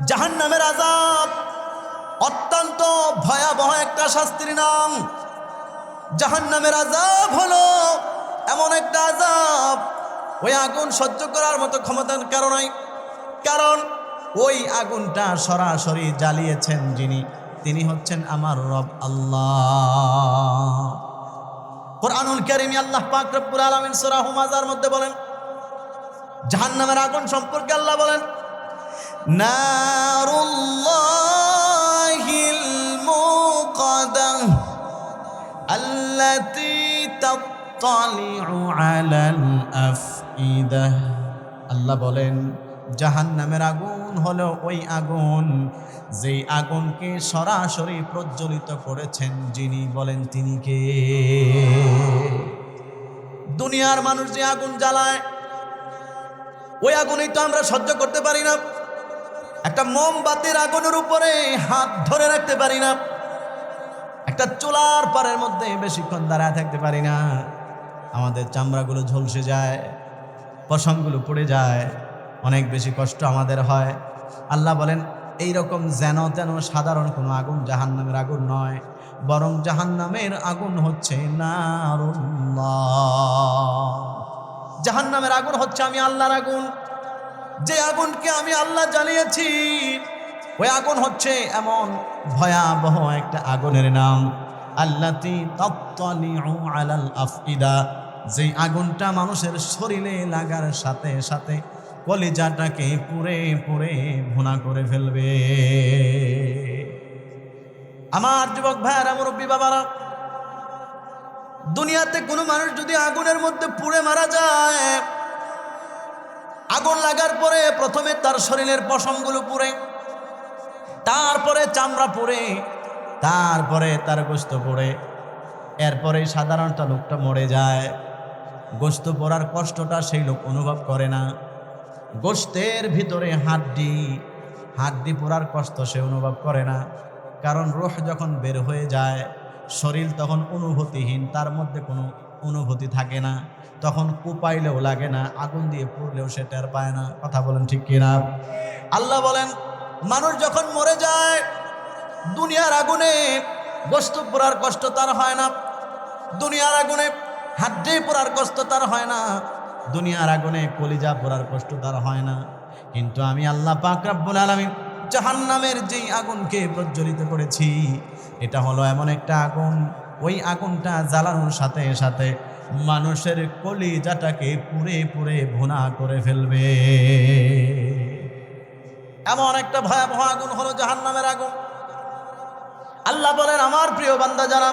জাহান্নামের আযাব অত্যন্ত ভয়াবহ একটা শাস্তির নাম। জাহান্নামের আযাব হলো এমন একটা আযাব, ওই আগুন সহ্য করার মতো ক্ষমতার কারণে, কারণ ওই আগুনটা সরাসরি জ্বালিয়েছেন যিনি, তিনি হচ্ছেন আমার রব আল্লাহ। কুরআনুল কারীমে আল্লাহ পাক রব্বুল আলামিন সূরা হুমাযার মধ্যে বলেন, জাহান্নামের আগুন সম্পর্কে আল্লাহ বলেন, নারুল্লাহিল মুকাদ্দাহ আল্লাতী তাত্তালিউ আলাল আফইদাহ। আল্লাহ বলেন, জাহান্নামের আগুন হলো ওই আগুন যেই আগুনকে সরাসরি প্রজ্বলিত করেছেন যিনি, বলেন তিনি কে? দুনিয়ার মানুষ যে আগুন জ্বালায় ওই আগুনই তো আমরা সহ্য করতে পারি না। একটা মোমবাতির আগুনের উপরে হাত ধরে রাখতে পারি না। একটা চুলার পারের মধ্যে বেশিক্ষণ দাঁড়ায় থাকতে পারি না। আমাদের চামড়াগুলো ঝলসে যায়, পশমগুলো পুড়ে যায়, অনেক বেশি কষ্ট আমাদের হয়। আল্লাহ বলেন, এইরকম যেন তেন সাধারণ কোনো আগুন জাহান্নামের আগুন নয়, বরং জাহান্নামের আগুন হচ্ছে নারুল্লাহ। জাহান্নামের আগুন হচ্ছে আমি আল্লাহর আগুন। যে আগুনকে আমি আল্লাহ জ্বালিয়েছি ওই আগুন হচ্ছে এমন ভয়াবহ একটা আগুনের নাম, আল্লাতী তাত্তালিউ আলাল আফইদা, যেই আগুনটা মানুষের শরীরে লাগার সাথে সাথে কলিজাটাকে পুড়ে পুড়ে ভুনা করে ফেলবে। আমার যুবক ভাইয়েরা, মুরব্বী বাবারা, দুনিয়াতে কোনো মানুষ যদি আগুনের মধ্যে পুড়ে মারা যায়, আগুন লাগার পরে প্রথমে তার শরীরের পশমগুলো পুড়ে, তারপরে চামড়া পুড়ে, তারপরে তার গোশত পুড়ে, এরপরে সাধারণত লোকটা মরে যায়। গোশত পোড়ার কষ্টটা সেই লোক অনুভব করে না। গোশতের ভিতরে হাড্ডি পোড়ার কষ্ট সে অনুভব করে না, কারণ রূহ যখন বের হয়ে যায় শরীর তখন অনুভূতিহীন, তার মধ্যে কোনো অনুভূতি থাকে না, তখন কুপাইলেও লাগে না, আগুন দিয়ে পুড়লেও সে টের পায় না। কথা বলেন ঠিক কিনা? আল্লাহ বলেন, মানুষ যখন মরে যায় দুনিয়ার আগুনে গোশত পোড়ার কষ্ট তার হয় না, দুনিয়ার আগুনে হাড্ডি পোড়ার কষ্ট তার হয় না, দুনিয়ার আগুনে কলিজা পোড়ার কষ্ট তার হয় না। কিন্তু আমি আল্লাহ পাক রব্বুল আলামিন জাহান্নামের যেই আগুনকে প্রজ্বলিত করেছি, এটা হলো এমন একটা আগুন, ওই আগুনটা জ্বালানোর সাথে সাথে মানুষের কলিজাটাকে পুড়ে পুড়ে ভুনা করে ফেলবে। এমন একটা ভয়াবহ আগুন হলো জাহান্নামের আগুন। আল্লাহ বলেন, আমার প্রিয় বান্দা যারা,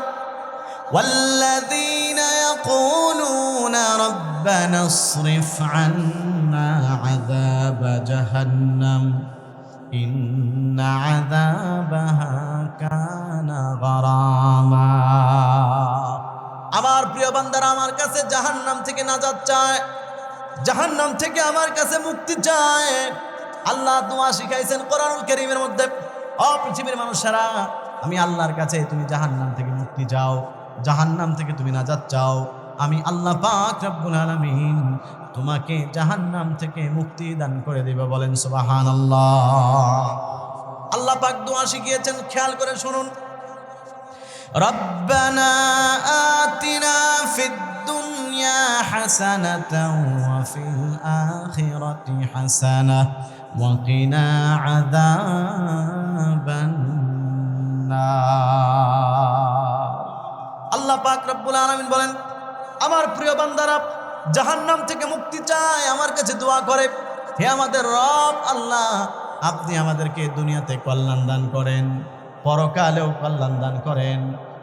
والذين يقولون ربنا اصرف عنا عذاب جهنم إن عذابها كان غراما। আমার প্রিয় বান্দারা আমার কাছে জাহান্নাম থেকে নাজাত চায়, জাহান্নাম থেকে আমার কাছে মুক্তি চায়। আল্লাহ দোয়া শিখাইছেন কোরআনুল কারীমের মধ্যে, ও পৃথিবীর মানুষেরা, আমি আল্লাহর কাছে তুমি জাহান্নাম থেকে মুক্তি চাও, জাহান্নাম থেকে তুমি নাজাত চাও, আমি আল্লাহ পাক রব্বুল আলামিন তোমাকে জাহান্নাম থেকে মুক্তি দান করে দেব। বলেন সুবহানাল্লাহ। আল্লাহ পাক দোয়া শিখিয়েছেন, খেয়াল করে শুনুন। রব্বানা আতিনা ফিদ দুনিয়া হাসানাতাও ওয়া ফিল আখিরাতি হাসানাহ ওয়া কিনা আযাবান নার। আল্লাহ পাক রব্বুল আলামিন বলেন, আমার প্রিয় বান্দারা জাহান্নাম থেকে মুক্তি চায়, আমার কাছে দোয়া করে, হে আমাদের রব আল্লাহ, আপনি আমাদেরকে দুনিয়াতে কল্যাণ দান করেন, পরকালেও কল্যাণ দান করেন,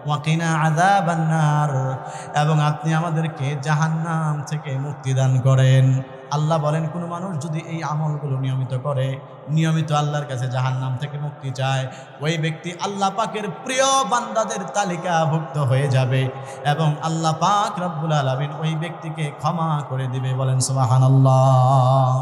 ওয়াকিনা আযাবান নার, এবং আপনি আমাদেরকে জাহান্নাম থেকে মুক্তি দান করেন। আল্লাহ বলেন, কোনো মানুষ যদি এই আমলগুলো নিয়মিত করে, নিয়মিত আল্লাহর কাছে জাহান্নাম থেকে মুক্তি চায়, ওই ব্যক্তি আল্লাহ পাকের প্রিয় বান্দাদের তালিকাভুক্ত হয়ে যাবে এবং আল্লাহ পাক রব্বুল আলামিন ওই ব্যক্তিকে ক্ষমা করে দিবে। বলেন সুবহানাল্লাহ।